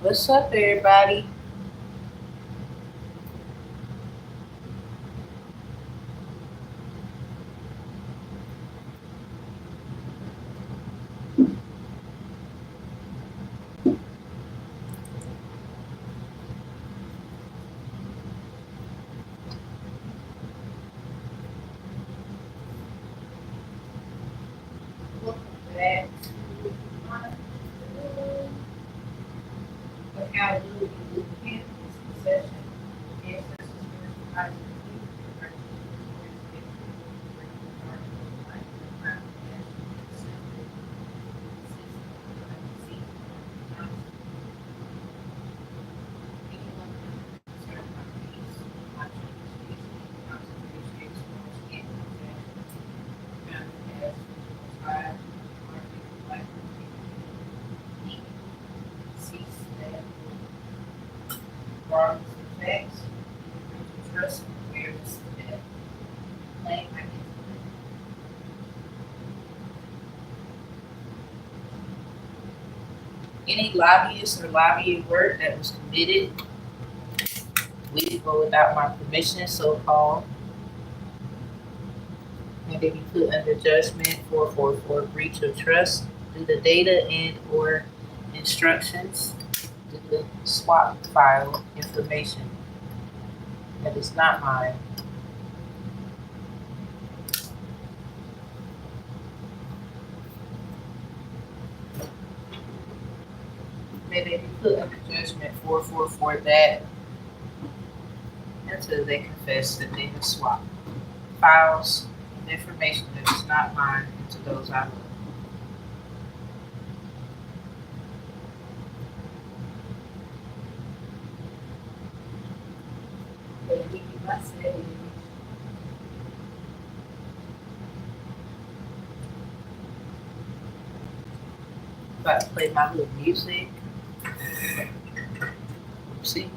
What's up, everybody? Welcome back to my accountability boot camp. This is session. Ancestors spiritual regardless of facts, trust and awareness of death. Claim identity. Any lobbyist or lobbying work that was committed with or without my permission, so-called, and they be put under judgment for breach of trust due to data and or instructions due to swap file information that is not mine. May they be put under judgment for that until they confess that they have swapped files and information that is not mine into those I love. About to play my little music. See?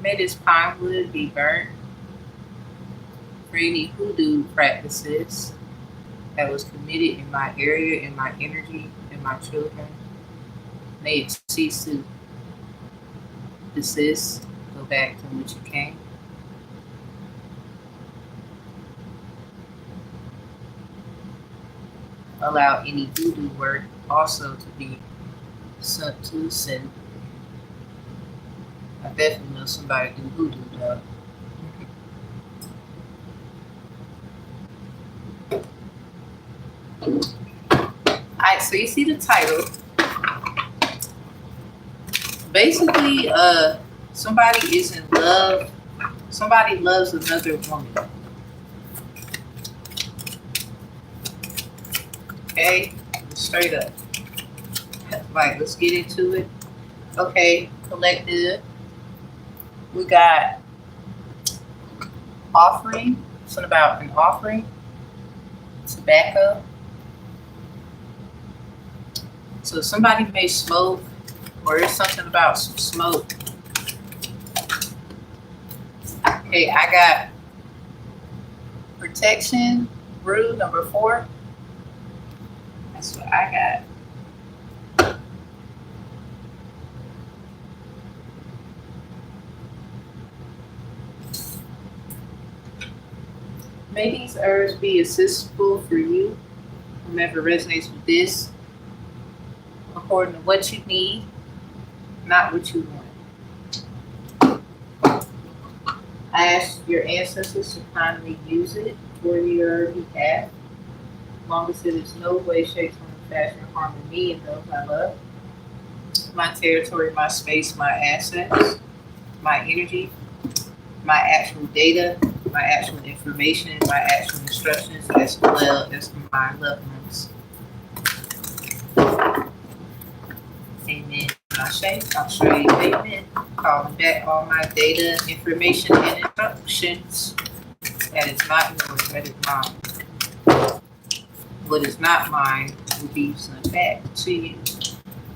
May this pine wood be burnt for any hoodoo practices that was committed in my area, in my energy, in my children. May it cease to desist, go back to which it came. Allow any voodoo work also to be sent to sin. I definitely know somebody do voodoo though. Alright, so you see the title. Basically, somebody is in love. Somebody loves another woman. Okay, straight up. Right, let's get into it. Okay, collective. We got offering. Something about an offering. Tobacco. So somebody may smoke, or there's something about some smoke. Okay, I got protection, brew, number 4. That's what I got. May these herbs be accessible for you, whomever resonates with this, according to what you need, not what you want. I ask your ancestors to kindly use it for your behalf, as long as it is no way, shape, form, or fashion harming me and those I love, my territory, my space, my assets, my energy, my actual data, my actual information, my actual instructions, as well as my loved ones. Amen. I'll show you, amen. Calling back all my data, information, and instructions. That is not yours, that is mine. What is not mine will be sent back to you.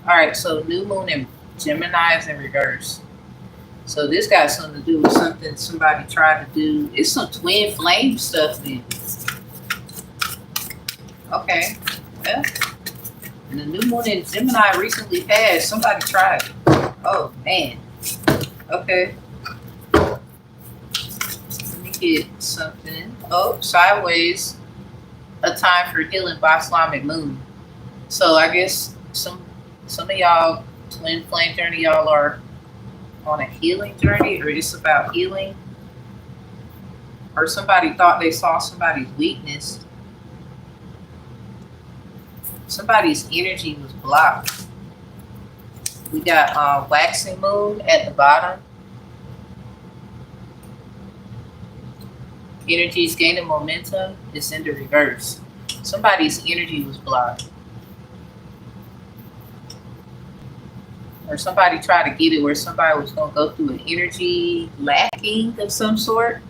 All right, so new moon in Gemini is in reverse. So this got something to do with something somebody tried to do. It's some twin flame stuff then. Okay, well, and the new moon in Gemini recently passed. Somebody tried it. Oh, man. Okay. Let me get something. Oh, sideways. A time for healing by Islamic moon. So I guess some of y'all twin flame journey, y'all are on a healing journey, or it's about healing, or somebody thought they saw somebody's weakness. Somebody's energy was blocked. We got waxing moon at the bottom. Energy is gaining momentum. It's in the reverse. Somebody's energy was blocked. Or somebody tried to get it where somebody was going to go through an energy lacking of some sort.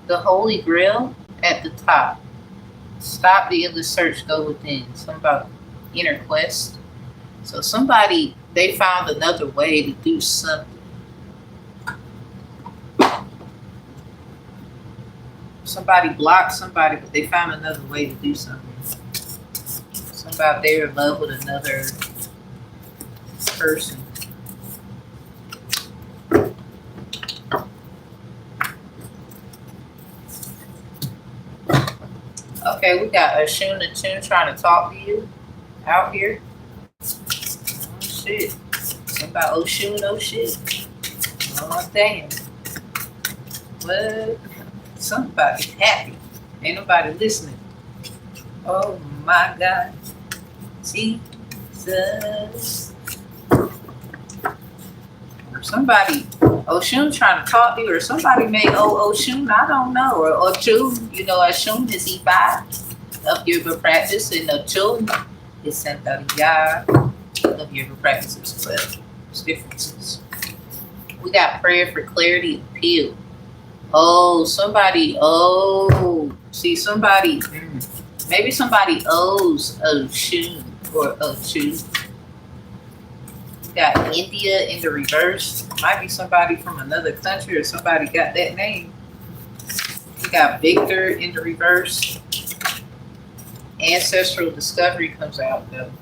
The Holy Grail at the top. Stop the endless search, go within. Something about inner quest. So somebody, they found another way to do something. Somebody blocked somebody, but they found another way to do something. Something about they're in love with another person. Okay, we got Astro'nut trying to talk to you out here. Oh shit. Something about Oshun, oh shit. Oh damn. What? Somebody's happy. Ain't nobody listening. Oh my God. Jesus. Or somebody, Oshun trying to talk to you, or somebody may owe Oshun, I don't know. Or Ochun, you know, Oshun is E5 of yoga practice, and Ochun is Santeria of yoga practices. But there's differences. We got prayer for clarity appeal. Oh, somebody, see somebody, maybe somebody owes Oshun or Ochun. We got India in the reverse. Might be somebody from another country, or somebody got that name. We got Victor in the reverse. Ancestral discovery comes out though.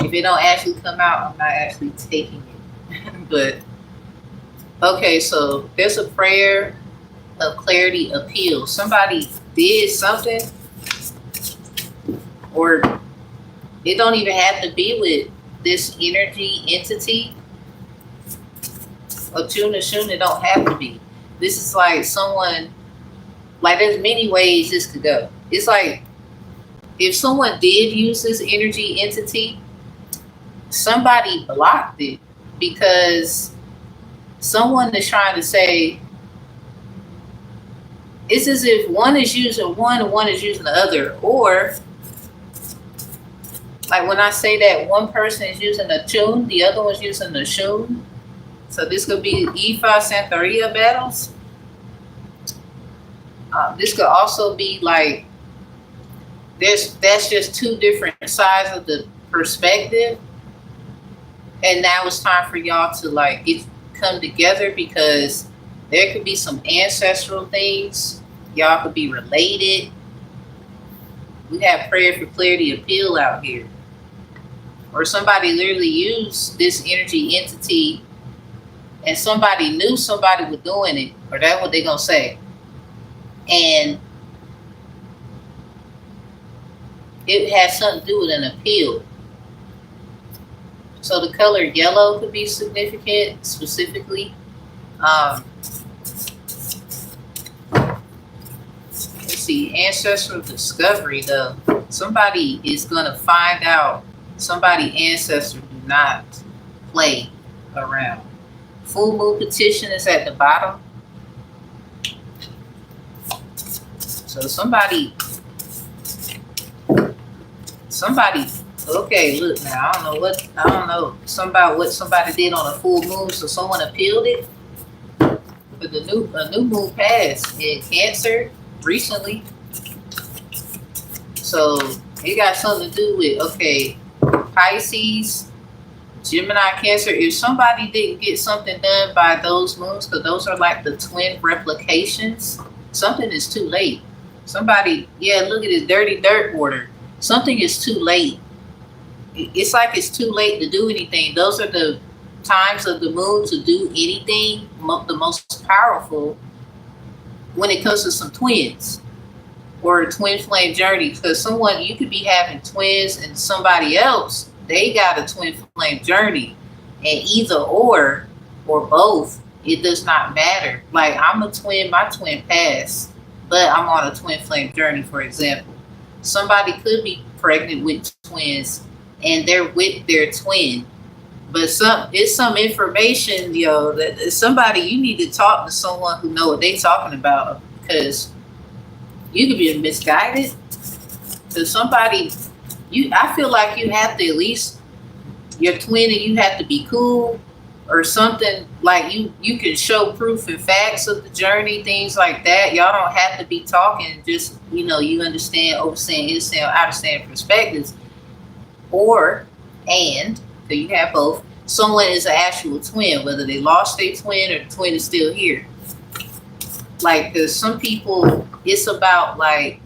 If it don't actually come out, I'm not actually taking it. But okay, so there's a prayer of clarity appeal. Somebody did something, or it don't even have to be with this energy entity. Ochun, it don't have to be. This is like someone, like there's many ways this could go. It's like if someone did use this energy entity, somebody blocked it because someone is trying to say, it's as if one is using one and one is using the other. Or like when I say that one person is using a tune, the other one's using the shun. So this could be E5 Santeria battles. This could also be like, that's just two different sides of the perspective. And now it's time for y'all to like come together, because there could be some ancestral things. Y'all could be related. We have prayer for clarity appeal out here. Or somebody literally used this energy entity and somebody knew somebody was doing it, or that's what they're going to say. And it has something to do with an appeal. So the color yellow could be significant, specifically. Let's see, ancestral discovery though. Somebody is gonna find out somebody's ancestors do not play around. Full moon petition is at the bottom. So somebody, okay, look now, I don't know what somebody did on a full moon, so someone appealed it. But a new moon passed in Cancer recently. So it got something to do with, okay, Pisces, Gemini, Cancer. If somebody didn't get something done by those moons, because those are like the twin replications, something is too late. Somebody, yeah, look at this dirty dirt order. Something is too late. It's like it's too late to do anything. Those are the times of the moon to do anything, the most powerful when it comes to some twins or a twin flame journey. Because someone, you could be having twins and somebody else, they got a twin flame journey, and either or both, it does not matter. Like, I'm a twin, my twin passed, but I'm on a twin flame journey, for example. Somebody could be pregnant with twins and they're with their twin, but it's some information, that somebody, you need to talk to someone who know what they talking about, because you could be misguided. So somebody, I feel like you have to at least, your twin, and you have to be cool or something. Like you can show proof and facts of the journey, things like that. Y'all don't have to be talking just, you understand, overstand, understand, understand perspectives. So you have both. Someone is an actual twin, whether they lost their twin or the twin is still here. Like, because some people, it's about like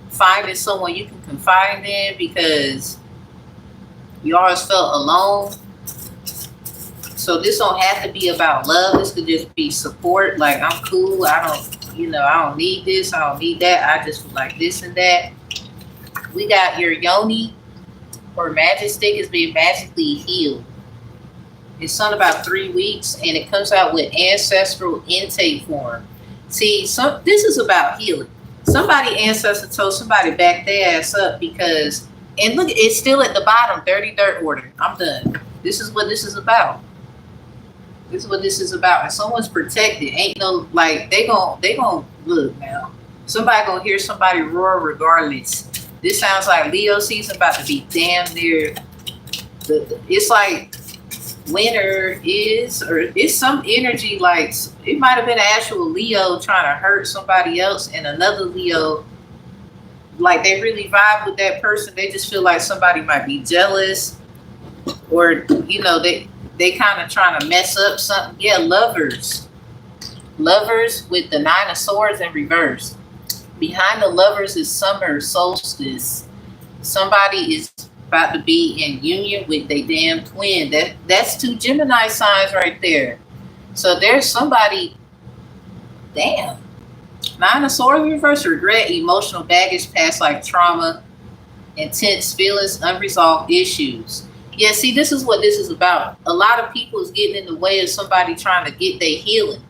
finding someone you can confide in, because you always felt alone. So this don't have to be about love. This could just be support. Like, I'm cool. I don't need this. I don't need that. I just feel like this and that. We got your yoni or magic stick is being magically healed. It's something about 3 weeks, and it comes out with ancestral intake form. See, this is about healing. Somebody ancestor told somebody back their ass up, because, and look, it's still at the bottom, dirty dirt order. I'm done. This is what this is about. This is what this is about. And someone's protected. Ain't no, like, they gon' look now. Somebody gonna hear somebody roar regardless. This sounds like Leo season about to be damn near. It's like winter is, or it's some energy, like it might have been an actual Leo trying to hurt somebody else, and another Leo, like, they really vibe with that person. They just feel like somebody might be jealous, or they kind of trying to mess up something. Yeah, lovers with the 9 of Swords in reverse. Behind the lovers is summer solstice. Somebody is about to be in union with their damn twin. That's 2 Gemini signs right there. So there's somebody, damn. 9 of Swords in reverse, regret, emotional baggage, past life trauma, intense feelings, unresolved issues. Yeah, see, this is what this is about. A lot of people is getting in the way of somebody trying to get their healing.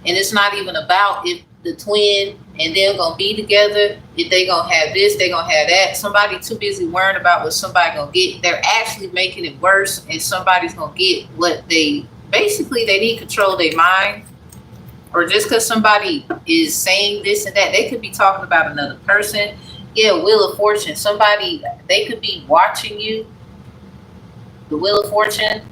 And it's not even about if the twin and they're going to be together, if they going to have this, they going to have that. Somebody too busy worrying about what somebody going to get. They're actually making it worse, and somebody's going to get what they need control of their mind. Or just because somebody is saying this and that, they could be talking about another person. Yeah, Wheel of Fortune. Somebody, they could be watching you. The Wheel of Fortune,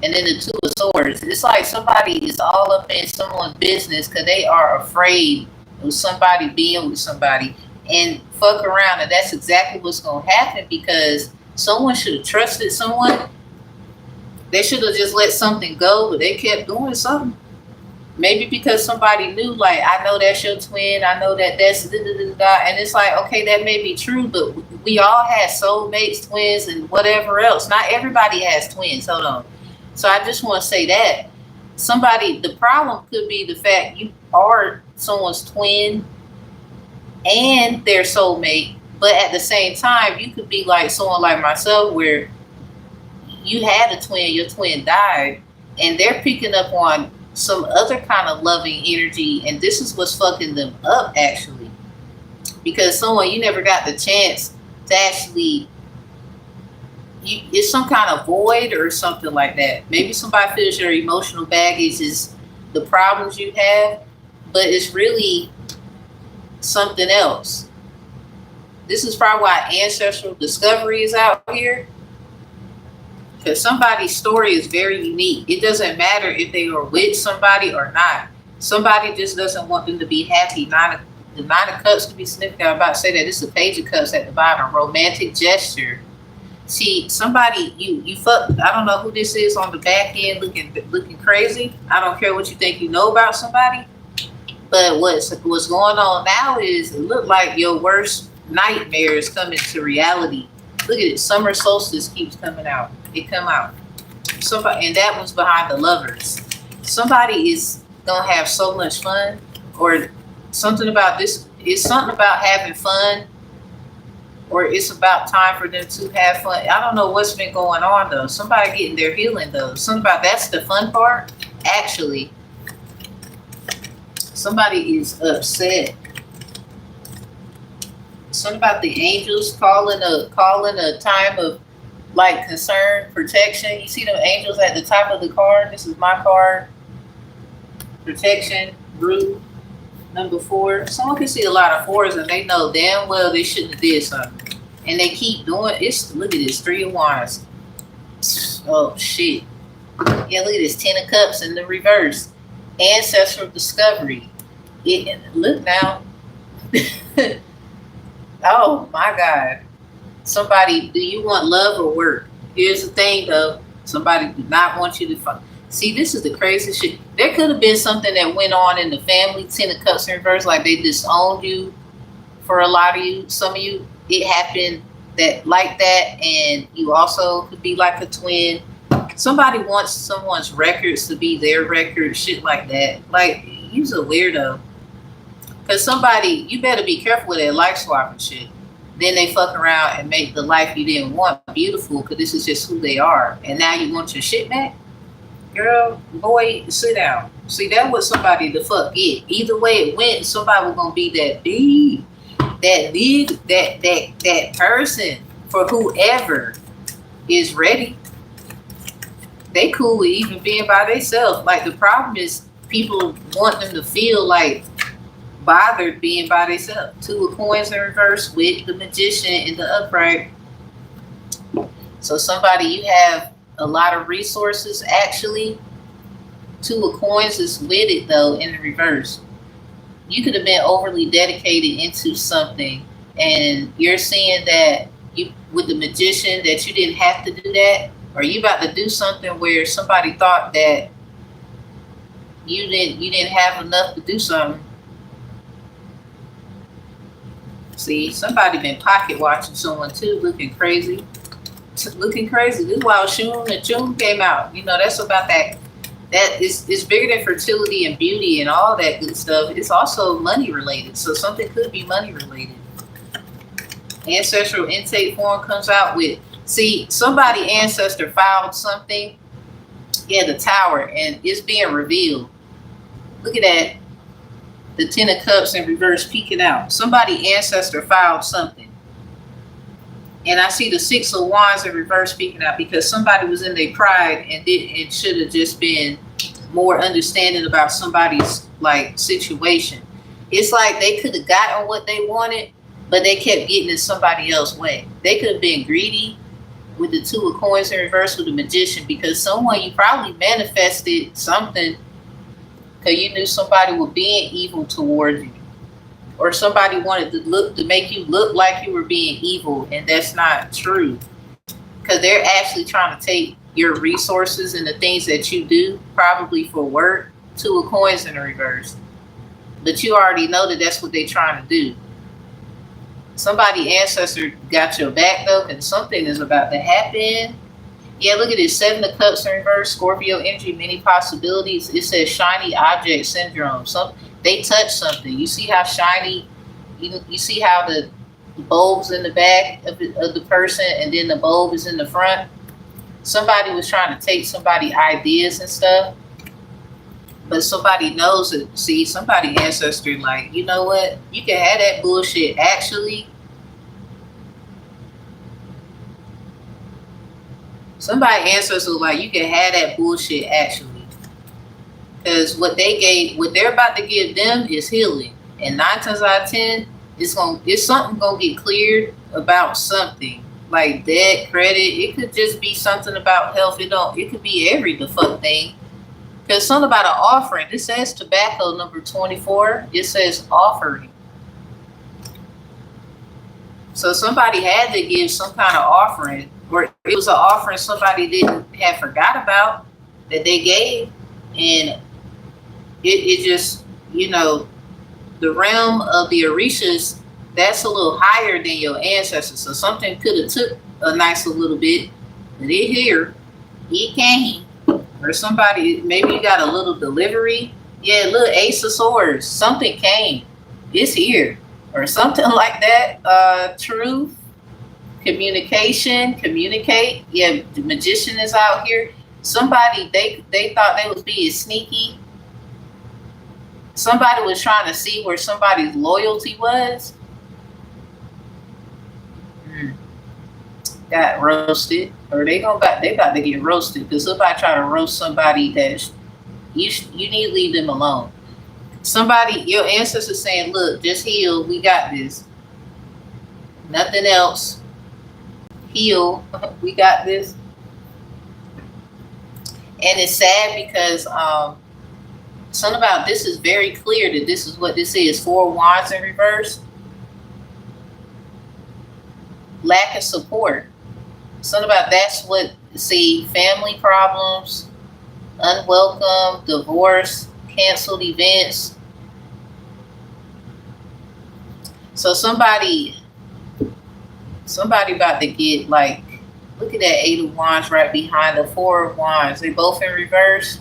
and then the 2 of Swords. It's like somebody is all up in someone's business because they are afraid of somebody being with somebody and fuck around. And that's exactly what's going to happen, because someone should have trusted someone. They should have just let something go, but they kept doing something. Maybe because somebody knew, like, I know that's your twin. I know that's da-da-da-da. And it's like, okay, that may be true, but we all have soulmates, twins, and whatever else. Not everybody has twins. Hold on. So I just want to say that the problem could be the fact you are someone's twin and their soulmate, but at the same time, you could be like someone like myself, where you had a twin, your twin died, and they're picking up on some other kind of loving energy, and this is what's fucking them up, actually, because someone you never got the chance to actually, it's some kind of void or something like that. Maybe somebody feels your emotional baggage is the problems you have, but it's really something else. This is probably why ancestral discovery is out here, because somebody's story is very unique. It doesn't matter if they are with somebody or not. Somebody just doesn't want them to be happy. The Nine of Cups could be significant. I'm about to say that this is the Page of Cups at the bottom. Romantic gesture. See, somebody you fuck. I don't know who this is on the back end looking crazy. I don't care what you think you know about somebody. But what's going on now is it look like your worst nightmare is coming to reality. Look at it. Summer solstice keeps coming out. It come out. Somebody, and that one's behind the Lovers. Somebody is gonna have so much fun, or something about this. It's something about having fun, or it's about time for them to have fun. I don't know what's been going on though. Somebody getting their healing though. Something about that's the fun part. Actually, somebody is upset. Something about the angels calling a time of like concern, protection. You see the angels at the top of the card. This is my card. Protection, Rue, number 4. Someone can see a lot of 4s and they know damn well they shouldn't have did something. And they keep doing it. Look at this, 3 of Wands. Oh shit. Yeah, look at this, 10 of Cups in the reverse. Ancestral discovery. Look now. Oh my God. Somebody, do you want love or work? Here's the thing though. Somebody do not want you to find. See, this is the crazy shit. There could have been something that went on in the family, 10 of Cups in reverse, like they disowned you for a lot of you. Some of you, it happened that like that, and you also could be like a twin. Somebody wants someone's records to be their record, shit like that. Like, you's a weirdo. Because somebody, you better be careful with that life swapping shit. Then they fuck around and make the life you didn't want beautiful because this is just who they are. And now you want your shit back? Girl, boy, sit down. See, that was somebody the fuck get. Either way it went, somebody was gonna be that person for whoever is ready. They cool with even being by themselves. Like, the problem is people want them to feel like bothered being by themselves. 2 of Coins in reverse with the Magician in the upright. So somebody, you have a lot of resources actually. 2 of Coins is with it though in the reverse. You could have been overly dedicated into something, and you're seeing that you with the Magician that you didn't have to do that, or you about to do something where somebody thought that you didn't have enough to do something. See, somebody been pocket watching someone too, looking crazy. Looking crazy. This is why Shun came out. You know, that's about that. That is bigger than fertility and beauty and all that good stuff. It's also money related. So something could be money related. Ancestral intake form comes out with, see, somebody ancestor filed something. Yeah, the Tower, and it's being revealed. Look at that. The 10 of Cups in reverse peeking out. Somebody ancestor filed something. And I see the 6 of Wands in reverse peeking out because somebody was in their pride and it should have just been more understanding about somebody's like situation. It's like they could have gotten what they wanted, but they kept getting in somebody else's way. They could have been greedy with the 2 of Coins in reverse with the Magician because someone, you probably manifested something because you knew somebody was being evil towards you, or somebody wanted to make you look like you were being evil, and that's not true. Because they're actually trying to take your resources and the things that you do, probably for work. 2 of Coins in the reverse, but you already know that that's what they're trying to do. Somebody ancestor got your back though, and something is about to happen. Yeah, look at this, 7 of Cups in reverse, Scorpio energy, many possibilities. It says shiny object syndrome. They touch something. You see how shiny, you see how the bulb's in the back of the person and then the bulb is in the front. Somebody was trying to take somebody's ideas and stuff, but somebody knows it. See, somebody ancestor like, you know what? You can have that bullshit. Actually, somebody ancestor like, you can have that bullshit actually. Because what they're about to give them is healing. And 9 times out of 10, it's something gonna get cleared about something. Like debt, credit. It could just be something about health. It could be every the fuck thing. Because something about an offering. This says tobacco number 24. It says offering. So somebody had to give some kind of offering, or it was an offering somebody didn't have forgot about that they gave, and it just, you know, the realm of the Orishas, that's a little higher than your ancestors. So something could have took a nice little bit, but it here, it came. Or somebody, maybe you got a little delivery. Yeah, little Ace of Swords, something came. It's here. Or something like that. Truth, communication, communicate. Yeah, the magician is out here. Somebody, they thought they was being sneaky. Somebody was trying to see where somebody's loyalty was. Got roasted, or they about to get roasted, because somebody try to roast somebody that you need to leave them alone. Somebody, your ancestors saying, look, just heal, we got this, nothing else, heal, we got this. And it's sad because something about this is very clear that this is what this is. 4 Wands in reverse. Lack of support. Something about that's what, see, family problems, unwelcome, divorce, canceled events. So somebody about to get, like, look at that 8 of Wands right behind the 4 of Wands. They both in reverse.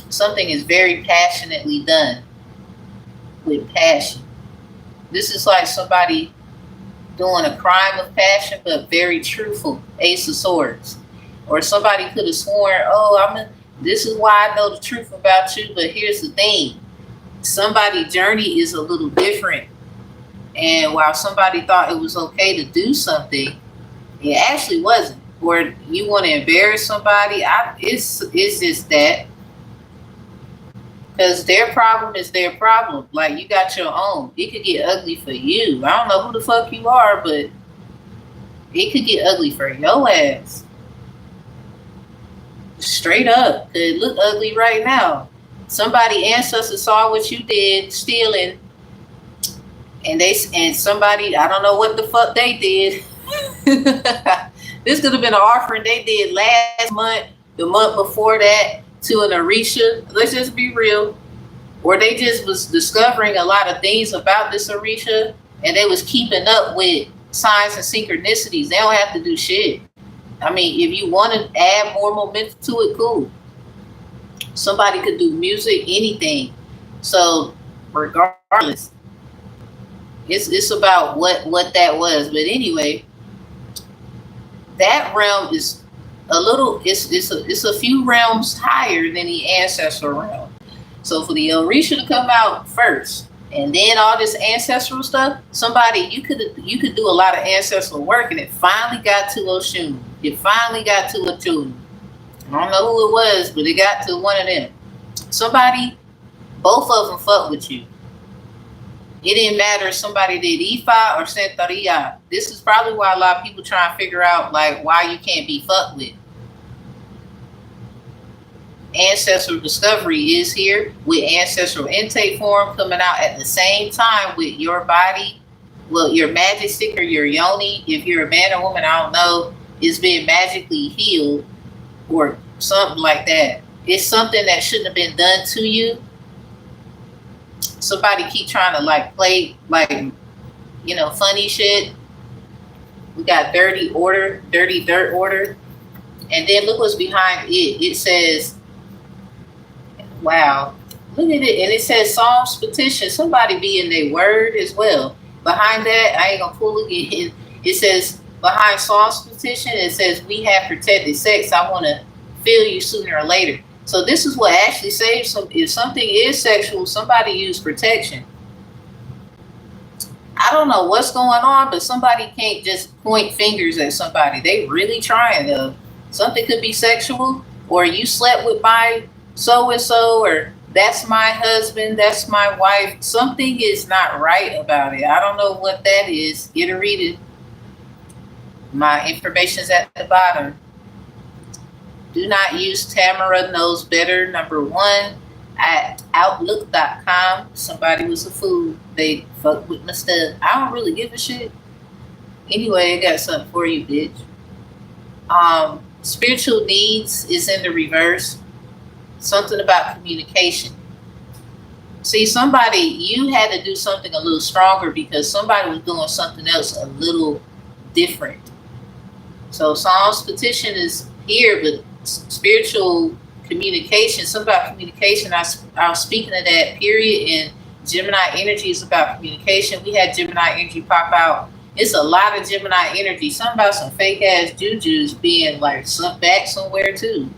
Something is very passionately done with passion. This is like somebody doing a crime of passion, but very truthful. Ace of Swords. Or somebody could have sworn, oh, this is why I know the truth about you, but here's the thing. Somebody's journey is a little different. And while somebody thought it was okay to do something, it actually wasn't. Or you want to embarrass somebody, it's just that. Because their problem is their problem. Like, you got your own. It could get ugly for you. I don't know who the fuck you are, but it could get ugly for your ass. Straight up. It look ugly right now. Somebody ancestors saw what you did, stealing, and somebody, I don't know what the fuck they did. This could have been an offering they did last month, the month before that, to an Orisha. Let's just be real. Or they just was discovering a lot of things about this Orisha, and they was keeping up with signs and synchronicities. They don't have to do shit. I mean, if you want to add more momentum to it, cool. Somebody could do music, anything. So regardless, it's about what that was. But anyway, that realm is a little, it's a few realms higher than the ancestral realm. So for the Orisha to come out first, and then all this ancestral stuff, somebody, you could do a lot of ancestral work, and it finally got to Oshun. It finally got to Atun. I don't know who it was, but it got to one of them. Somebody, both of them fuck with you. It didn't matter if somebody did Ifa or Sentaria. This is probably why a lot of people try and figure out, like, why you can't be fucked with. Ancestral discovery is here with ancestral intake form coming out at the same time with your body. Well, your magic stick or your yoni, if you're a man or woman, I don't know, is being magically healed or something like that. It's something that shouldn't have been done to you. Somebody keep trying to like play like, you know, funny shit. We got dirty dirt order. And then look what's behind it. It says, wow, look at it. And it says Psalms petition. Somebody be in their word as well. Behind that, I ain't gonna pull again. It says behind Psalms petition, it says we have protected sex. I want to feel you sooner or later. So this is what actually saves some. If something is sexual, somebody use protection. I don't know what's going on, but somebody can't just point fingers at somebody. They really trying to. Something could be sexual, or you slept with my so-and-so, or that's my husband, that's my wife. Something is not right about it. I don't know what that is. Get a read it. My information's at the bottom. Do not use Tamara Knows Better, #1, at Outlook.com. Somebody was a fool. They fucked with my stuff. I don't really give a shit. Anyway, I got something for you, bitch. Spiritual needs is in the reverse. Something about communication. See, somebody, you had to do something a little stronger because somebody was doing something else a little different. So Psalms petition is here, but spiritual communication, something about communication. I was speaking of that period, and Gemini energy is about communication. We had Gemini energy pop out. It's a lot of Gemini energy. Something about some fake ass jujus being like back somewhere too.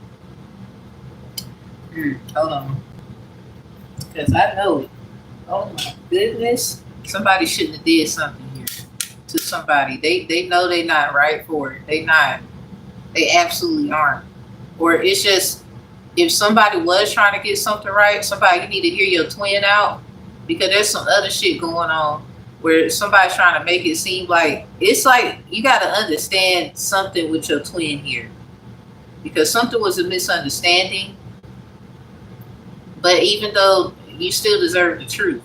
Hold on. Because I know it. Oh my goodness. Somebody shouldn't have did something here to somebody. They know they're not right for it. They not. They absolutely aren't. Or it's just, if somebody was trying to get something right, somebody, you need to hear your twin out, because there's some other shit going on where somebody's trying to make it seem like, it's like you got to understand something with your twin here, because something was a misunderstanding. But even though you still deserve the truth,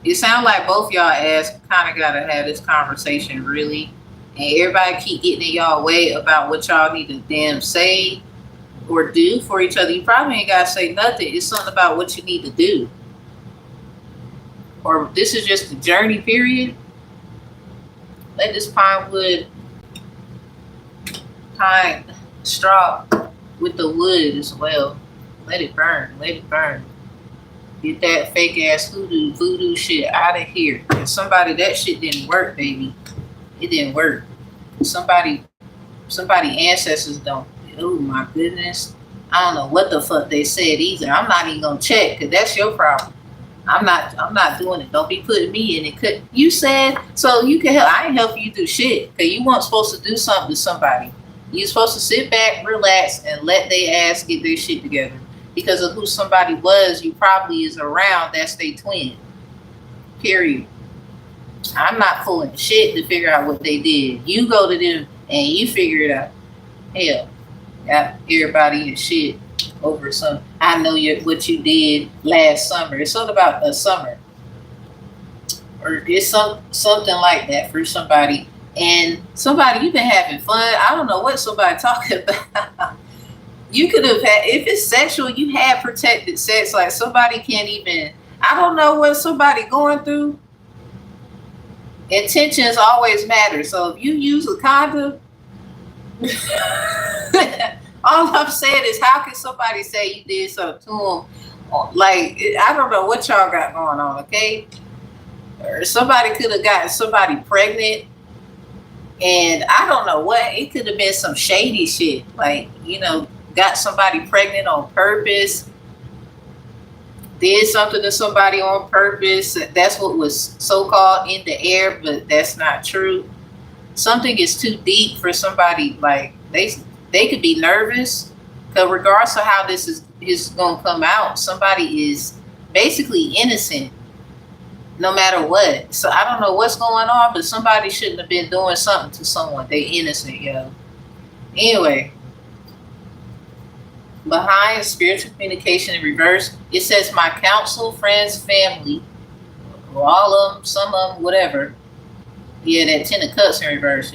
it sounds like both y'all ass kind of got to have this conversation really, and everybody keep getting in y'all way about what y'all need to damn say or do for each other. You probably ain't got to say nothing. It's something about what you need to do. Or this is just the journey period. Let this pine wood, pine straw with the wood as well. Let it burn. Let it burn. Get that fake ass voodoo shit out of here. And somebody, that shit didn't work, baby. It didn't work. Somebody ancestors don't. Oh my goodness. I don't know what the fuck they said either. I'm not even gonna check, because that's your problem. I'm not doing it. Don't be putting me in it. You said so you can help. I ain't helping you do shit, because you weren't supposed to do something to somebody. You're supposed to sit back, relax, and let their ass get their shit together. Because of who somebody was, you probably is around, that's their twin. Period. I'm not pulling shit to figure out what they did. You go to them and you figure it out. Hell, got everybody in shit over some. I know what you did last summer. It's something about a summer, or it's something like that for somebody. And somebody, you've been having fun. I don't know what somebody talking about. You could have had, if it's sexual, you had protected sex. Like somebody can't even, I don't know what somebody going through. Intentions always matter. So if you use a condom, all I'm saying is, how can somebody say you did something to them? Like, I don't know what y'all got going on, okay? Or somebody could have gotten somebody pregnant, and I don't know what. It could have been some shady shit. Like, got somebody pregnant on purpose, did something to somebody on purpose. That's what was so-called in the air, but that's not true. Something is too deep for somebody. Like, they could be nervous, because regardless of how this is going to come out, somebody is basically innocent no matter what. So I don't know what's going on, but somebody shouldn't have been doing something to someone. They innocent, yo. Anyway, behind spiritual communication in reverse, it says, my counsel, friends, family, or all of them, some of them, whatever. Yeah, that 10 of cups in reverse.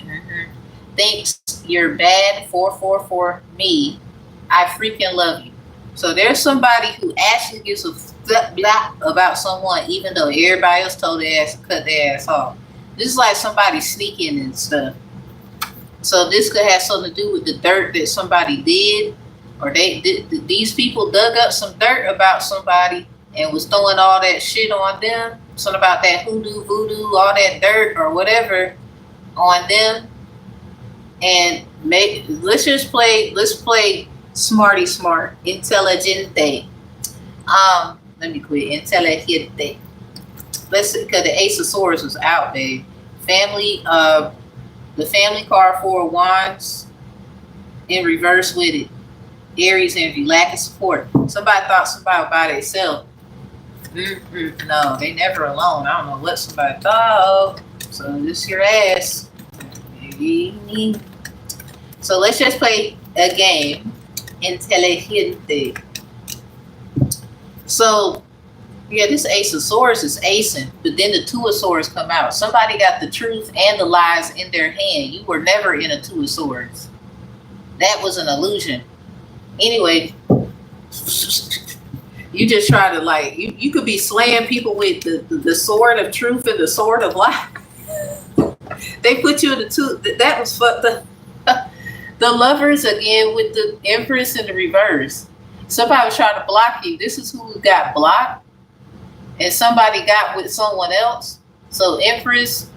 Thinks you're bad, 444 me. I freaking love you. So there's somebody who actually gives a blah about someone, even though everybody else told their ass to cut their ass off. This is like somebody sneaking and stuff. So this could have something to do with the dirt that somebody did, or these people dug up some dirt about somebody and was throwing all that shit on them. Something about that hoodoo, voodoo, all that dirt or whatever on them. And let's play smarty smart, intelligente. Let me quit. Intelligente. Because the Ace of Swords was out, babe. Family, the family card, 4 of Wands in reverse with it. Aries energy, lack of support. Somebody thought somebody by themselves. No, they never alone. I don't know what somebody thought. So this your ass. So let's just play a game. Intelligente. So Yeah, this Ace of Swords is acing, but then the Two of Swords come out. Somebody got the truth and the lies in their hand. You were never in a Two of Swords. That was an illusion. Anyway, you just try to like, you could be slaying people with the sword of truth and the sword of lies. They put you in the two. That was fucked up. The Lovers again with the Empress in the reverse. Somebody was trying to block you. This is who got blocked. And somebody got with someone else. So Empress,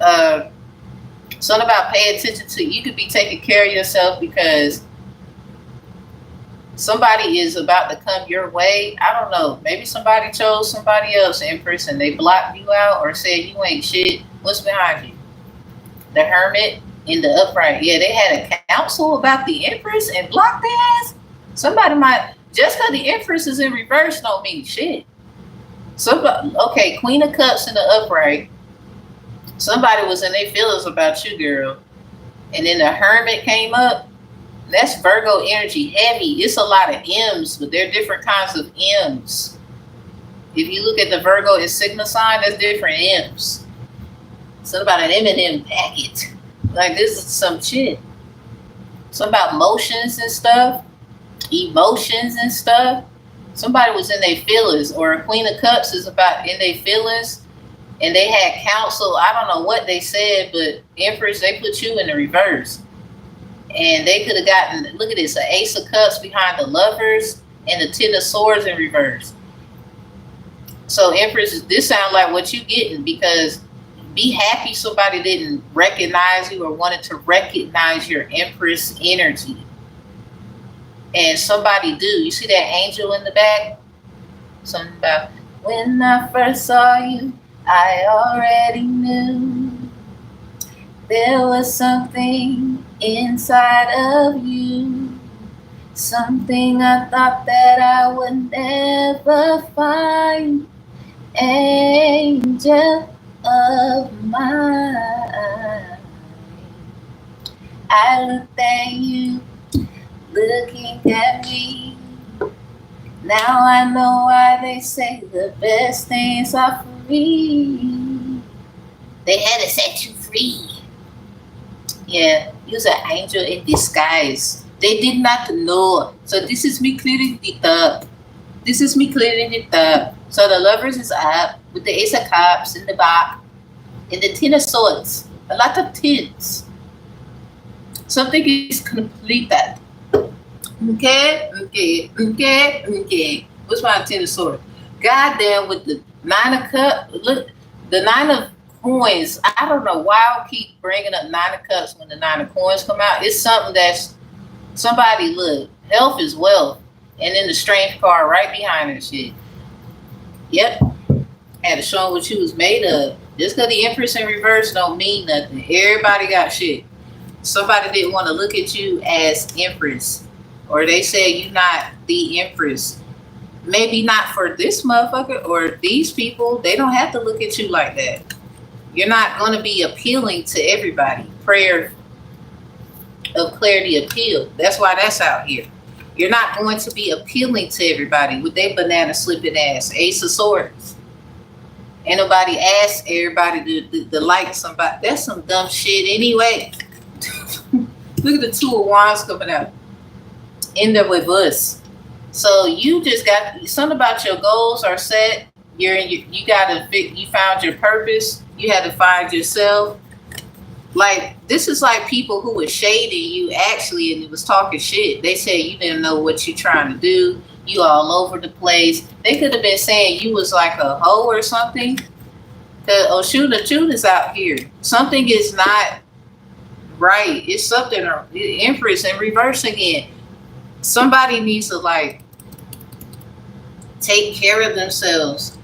something about pay attention to, you could be taking care of yourself because somebody is about to come your way. I don't know. Maybe somebody chose somebody else, Empress, and they blocked you out or said you ain't shit. What's behind you? The Hermit in the upright. Yeah, they had a council about the Empress and blocked their ass. Somebody might, just because the Empress is in reverse don't mean shit. Somebody, okay, Queen of Cups in the upright. Somebody was in their feelings about you, girl. And then the Hermit came up. That's Virgo energy, heavy. It's a lot of M's, but there are different kinds of M's. If you look at the Virgo insignia sign, there's different M's. Something about an M&M packet. Like, this is some shit. Something about motions and stuff. Emotions and stuff. Somebody was in their feelings, or a Queen of Cups is about in their feelings, and they had counsel. I don't know what they said, but Empress, they put you in the reverse. And they could have gotten, look at this, an Ace of Cups behind the Lovers and the Ten of Swords in reverse. So Empress, this sounds like what you getting, because be happy somebody didn't recognize you or wanted to recognize your Empress energy. And somebody do. You see that angel in the back? Something about, when I first saw you, I already knew there was something inside of you. Something I thought that I would never find. Angel of mine. I looked at you, looking at me. Now I know why they say the best things are free. They had to set you free. Yeah, you was an angel in disguise. They did not know. So this is me clearing it up. This is me clearing it up. So the Lovers is up with the Ace of Cups in the back. And the Ten of Swords. A lot of tens. Something is completed. Okay. What's my Ten of Swords? Goddamn, with the Nine of Cups. Look, the Nine of Coins. I don't know why I keep bringing up Nine of Cups when the Nine of Coins come out. It's something that's, somebody, look, health is wealth. And then the Strength card right behind that shit. Yep. Had to show what you was made of. Just because the Empress in reverse don't mean nothing. Everybody got shit. Somebody didn't want to look at you as Empress. Or they said you're not the Empress. Maybe not for this motherfucker or these people. They don't have to look at you like that. You're not going to be appealing to everybody. Prayer of clarity appeal. That's why that's out here. You're not going to be appealing to everybody with their banana slipping ass. Ace of Swords. Ain't nobody ask everybody to like somebody. That's some dumb shit anyway. Look at the Two of Wands coming out. In there with us. So you just got something about your goals are set. You found your purpose. You had to find yourself. Like, this is like people who was shading you actually, and it was talking shit. They said you didn't know what you're trying to do. You all over the place. They could have been saying you was like a hoe or something. Cause Oshuna is out here. Something is not right. It's something, Empress in reverse again. Somebody needs to like take care of themselves.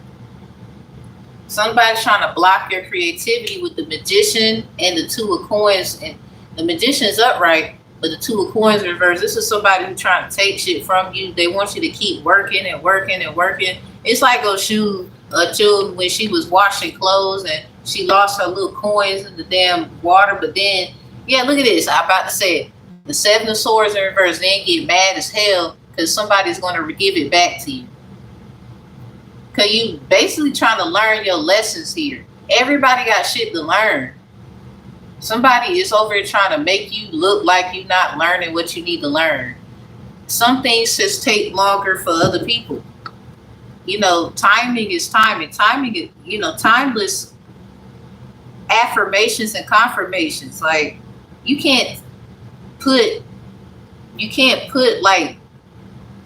Somebody's trying to block your creativity with the Magician and the Two of Coins. And the Magician's upright, but the Two of Coins reverse. This is somebody who's trying to take shit from you. They want you to keep working and working and working. It's like Oshun when she was washing clothes and she lost her little coins in the damn water. But then, yeah, look at this. I'm about to say it. The Seven of Swords in reverse. Then get mad as hell because somebody's going to give it back to you. Cause you basically trying to learn your lessons here. Everybody got shit to learn. Somebody is over here trying to make you look like you're not learning what you need to learn. Some things just take longer for other people. You know, timing is timing. Timing is, you know, timeless affirmations and confirmations. Like you can't put like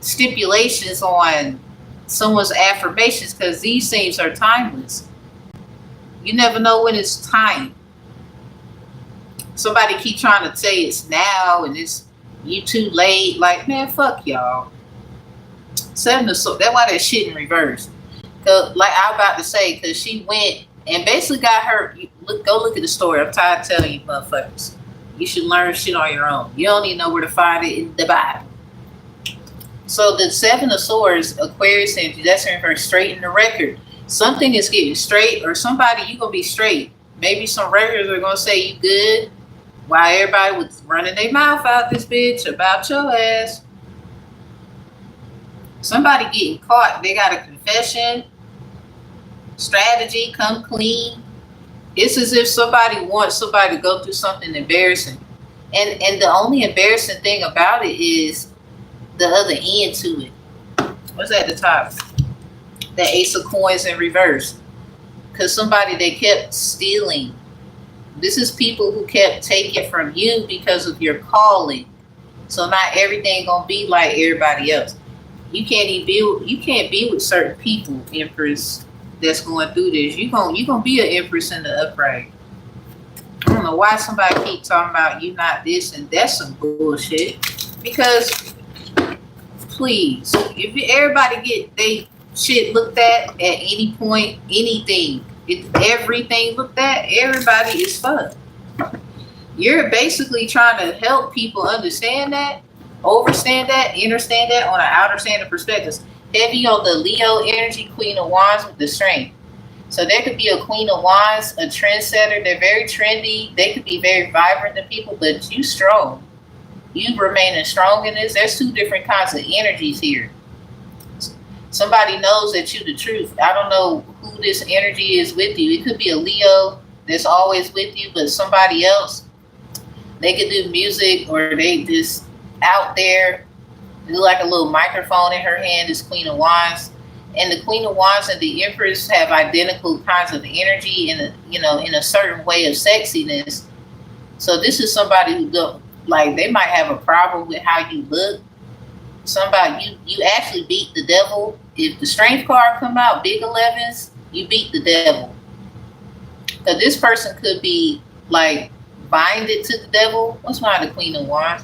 stipulations on someone's affirmations because these things are timeless. You never know when it's time. Somebody keep trying to say it's now and it's you too late. Like, man, fuck y'all. Seven of Swords. That's why that shit in reverse. Cause, like I was about to say, because she went and basically got her. Go look at the story. I'm tired of telling you motherfuckers. You should learn shit on your own. You don't even know where to find it in the Bible. So the Seven of Swords, Aquarius energy, that's in reverse, straighten the record. Something is getting straight, or somebody, you gonna be straight. Maybe some records are gonna say you good, while everybody was running their mouth out this bitch about your ass. Somebody getting caught, they got a confession, strategy, come clean. It's as if somebody wants somebody to go through something embarrassing. And the only embarrassing thing about it is the other end to it. What's at the top? The Ace of Coins in reverse. Because somebody, they kept stealing. This is people who kept taking from you because of your calling. So not everything gonna be like everybody else. You can't be with certain people, Empress, that's going through this. You gonna be an Empress in the upright. I don't know why somebody keep talking about you not this and that's some bullshit. Because please, if everybody get they shit looked at any point, anything, if everything looked at, everybody is fucked. You're basically trying to help people understand that, understand that on an outer standard perspective. Heavy on the Leo energy, Queen of Wands with the strength. So there could be a Queen of Wands, a trendsetter. They're very trendy. They could be very vibrant to people, but you strong. You remaining strong in this. There's two different kinds of energies here. Somebody knows that you the truth. I don't know who this energy is with you. It could be a Leo that's always with you, but somebody else. They could do music or they just out there. Do like a little microphone in her hand is Queen of Wands. And the Queen of Wands and the Empress have identical kinds of energy in a certain way of sexiness. So this is somebody who go like they might have a problem with how you look. Somebody you actually beat the devil. If the strength card come out, big 11s, you beat the devil. Because this person could be like binded to the devil. What's why the Queen of Wands?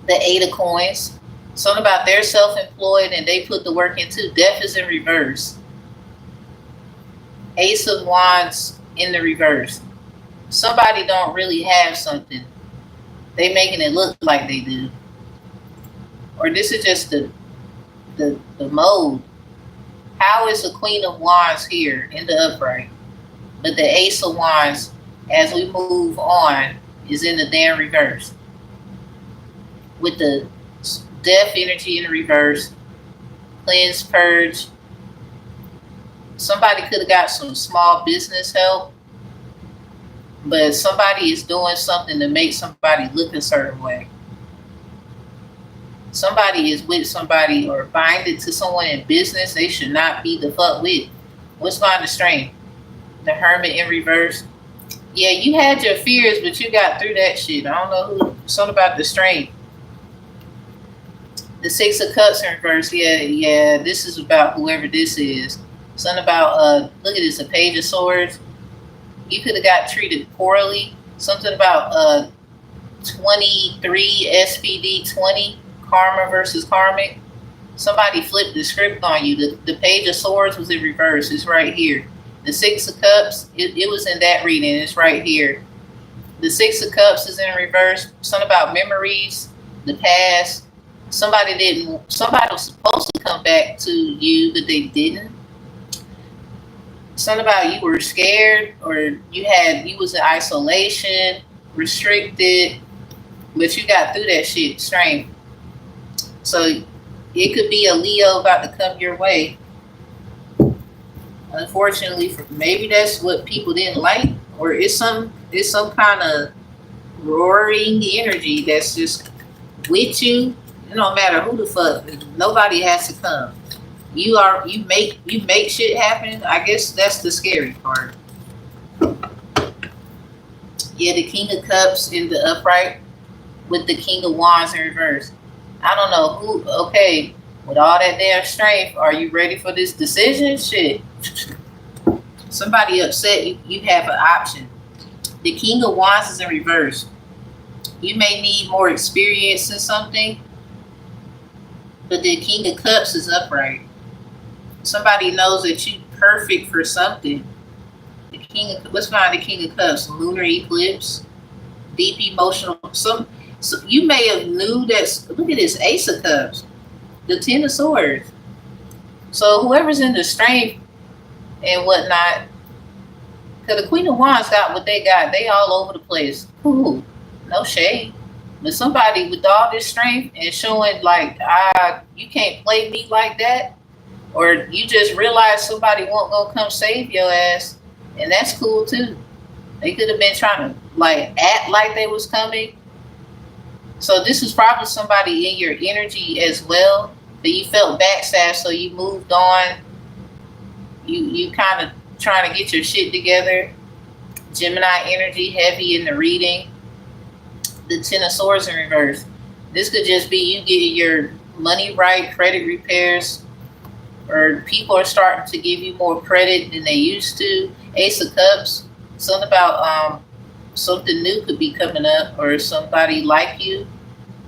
The Eight of Coins. Something about they're self-employed and they put the work into. Death is in reverse. Ace of Wands in the reverse. Somebody don't really have something. They making it look like they do. Or this is just the mode. How is the Queen of Wands here in the upright? But the Ace of Wands, as we move on, is in the damn reverse. With the death energy in the reverse, cleanse, purge. Somebody could have got some small business help, but somebody is doing something to make somebody look a certain way. Somebody is with somebody or binded to someone in business they should not be the fuck with. What's behind the strength? The Hermit in reverse. Yeah, you had your fears, but you got through that shit. I don't know who. Something about the strength. The Six of Cups in reverse. Yeah. This is about whoever this is. Something about look at this, a Page of Swords. You could have got treated poorly. Something about 23 SPD 20. Karma versus karmic. Somebody flipped the script on you. The Page of Swords was in reverse. It's right here. The Six of Cups, it was in that reading. It's right here. The Six of Cups is in reverse. Something about memories, the past. Somebody was supposed to come back to you, but they didn't. Something about you were scared or you was in isolation, restricted, but you got through that shit strength. So it could be a Leo about to come your way. Unfortunately, maybe that's what people didn't like, or it's some kind of roaring energy that's just with you. It don't matter who the fuck. Nobody has to come. You make shit happen. I guess that's the scary part. Yeah, the King of Cups in the upright with the King of Wands in reverse. I don't know who. Okay, with all that damn strength, are you ready for this decision? Shit. Somebody upset you have an option. The King of Wands is in reverse. You may need more experience in something, but the King of Cups is upright. Somebody knows that you're perfect for something. Let's find the King of Cups. Lunar eclipse, deep emotional. So you may have knew that. Look at this Ace of Cups, the Ten of Swords. So whoever's in the strength and whatnot, because the Queen of Wands got what they got. They all over the place. Ooh, no shade. But somebody with all this strength and showing like, you can't play me like that, or you just realize somebody won't go come save your ass, and that's cool too. They could have been trying to like act like they was coming. So this is probably somebody in your energy as well, but you felt backstabbed, so you moved on. You kind of trying to get your shit together. Gemini energy, heavy in the reading. The Ten of Swords in reverse. This could just be you getting your money right, credit repairs, or people are starting to give you more credit than they used to. Ace of Cups, something about something new could be coming up, or somebody like you.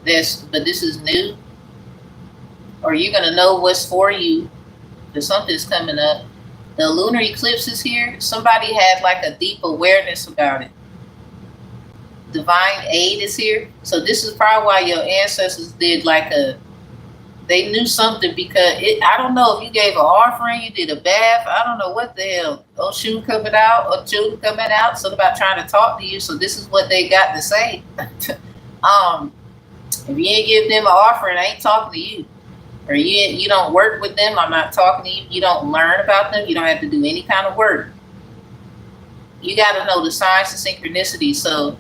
But this is new, or you're gonna know what's for you, because something's coming up. The lunar eclipse is here. Somebody had like a deep awareness about it. Divine aid is here. So this is probably why your ancestors did like they knew something, because I don't know if you gave an offering, you did a bath, I don't know what the hell. Oshun coming out, or children coming out, something about trying to talk to you. So this is what they got to say. If you ain't give them an offering, I ain't talking to you. Or you don't work with them, I'm not talking to you. You don't learn about them, you don't have to do any kind of work. You got to know the signs and synchronicity. So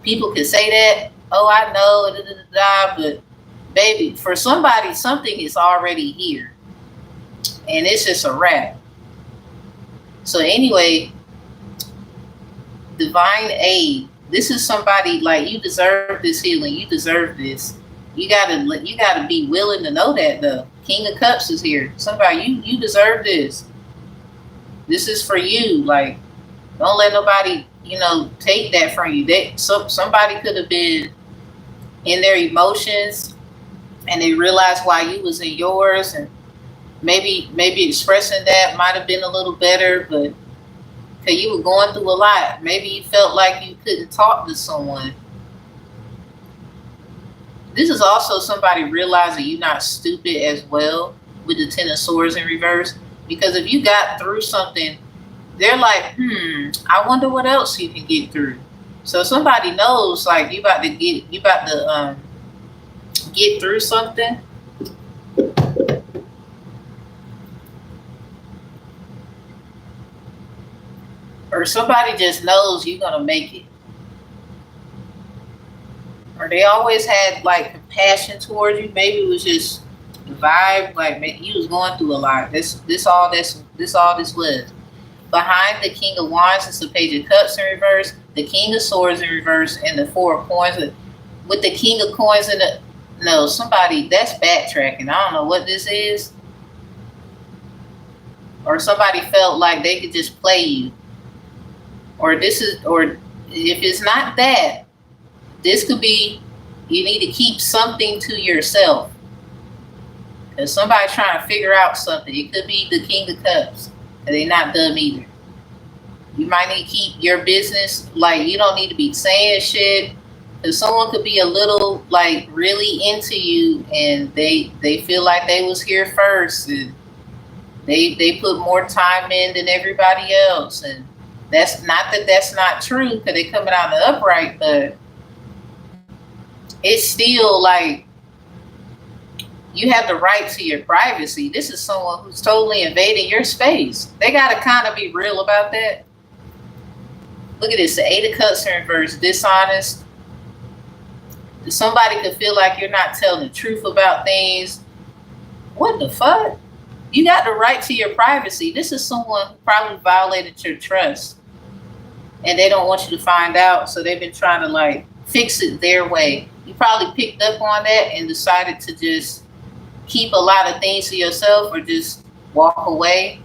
people can say that, oh, I know, but baby, for somebody, something is already here. And it's just a wrap. So anyway, divine aid. This is somebody like, you deserve this healing. You deserve this. You gotta be willing to know that though. King of Cups is here. Somebody, you deserve this. This is for you. Like, don't let nobody, take that from you. Somebody could have been in their emotions and they realized why you was in yours, and maybe expressing that might have been a little better, but because you were going through a lot. Maybe you felt like you couldn't talk to someone. This is also somebody realizing you're not stupid as well, with the Ten of Swords in reverse. Because if you got through something, they're like, I wonder what else you can get through. So somebody knows like you about to get through something. Or somebody just knows you're gonna make it. Or they always had like compassion towards you. Maybe it was just the vibe, like maybe you was going through a lot. This all this was. Behind the King of Wands is the Page of Cups in reverse, the King of Swords in reverse, and the Four of Coins with the King of Coins in the. No, somebody that's backtracking. I don't know what this is. Or somebody felt like they could just play you. Or if it's not that, this could be you need to keep something to yourself. Because somebody's trying to figure out something. It could be the King of Cups. And they're not dumb either. You might need to keep your business, like you don't need to be saying shit. Because someone could be a little like really into you and they feel like they was here first and they put more time in than everybody else. And that's not true, because they're coming out in the upright, but it's still like You have the right to your privacy. This is someone who's totally invading your space. They got to kind of be real about that. Look at this, the 8 of Cups in reverse, dishonest. Somebody could feel like you're not telling the truth about things. What the fuck? You got the right to your privacy. This is someone who probably violated your trust. And they don't want you to find out, so they've been trying to like fix it their way. You probably picked up on that and decided to just keep a lot of things to yourself or just walk away.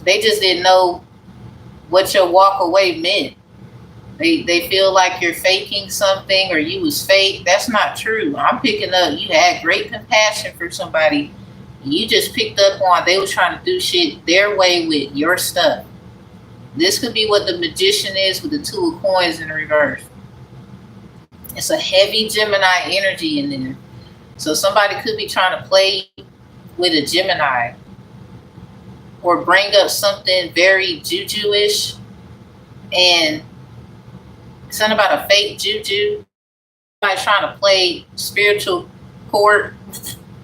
They just didn't know what your walk away meant. They feel like you're faking something or you was fake. That's not true. I'm picking up you had great compassion for somebody. You just picked up on they were trying to do shit their way with your stuff. This could be what the Magician is with the 2 of Coins in reverse. It's a heavy Gemini energy in there. So somebody could be trying to play with a Gemini or bring up something very juju-ish, and something about a fake juju. Somebody's trying to play spiritual court,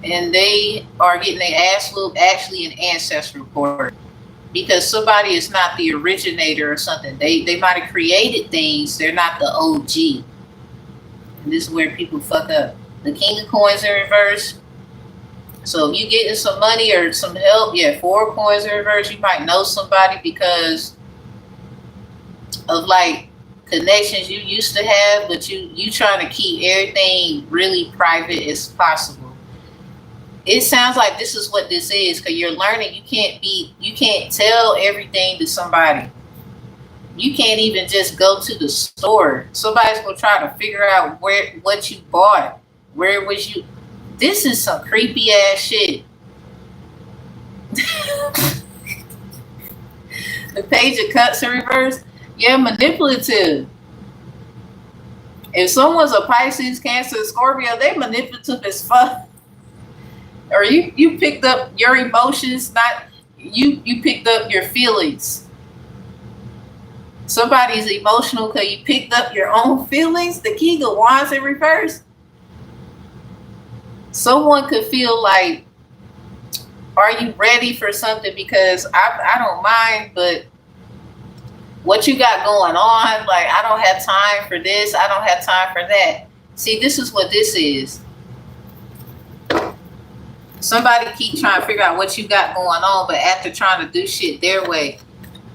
and they are getting their ass whooped, actually in ancestral court, because somebody is not the originator or something. They might have created things. They're not the OG. And this is where people fuck up. The King of Coins in reverse. So if you getting some money or some help, yeah, 4 Coins in reverse, you might know somebody because of like connections you used to have, but you trying to keep everything really private as possible. It sounds like this is what this is, because you're learning you can't tell everything to somebody. You can't even just go to the store. Somebody's gonna try to figure out what you bought. Where was you? This is some creepy ass shit. The Page of Cups in reverse. Yeah, manipulative. If someone's a Pisces, Cancer, Scorpio, they manipulative as fuck. Or you picked up your emotions, not you picked up your feelings. Somebody's emotional because you picked up your own feelings. The King of Wands in reverse. Someone could feel like, are you ready for something? Because I don't mind, but what you got going on, like, I don't have time for this. I don't have time for that. See, this is what this is. Somebody keep trying to figure out what you got going on, but after trying to do shit their way.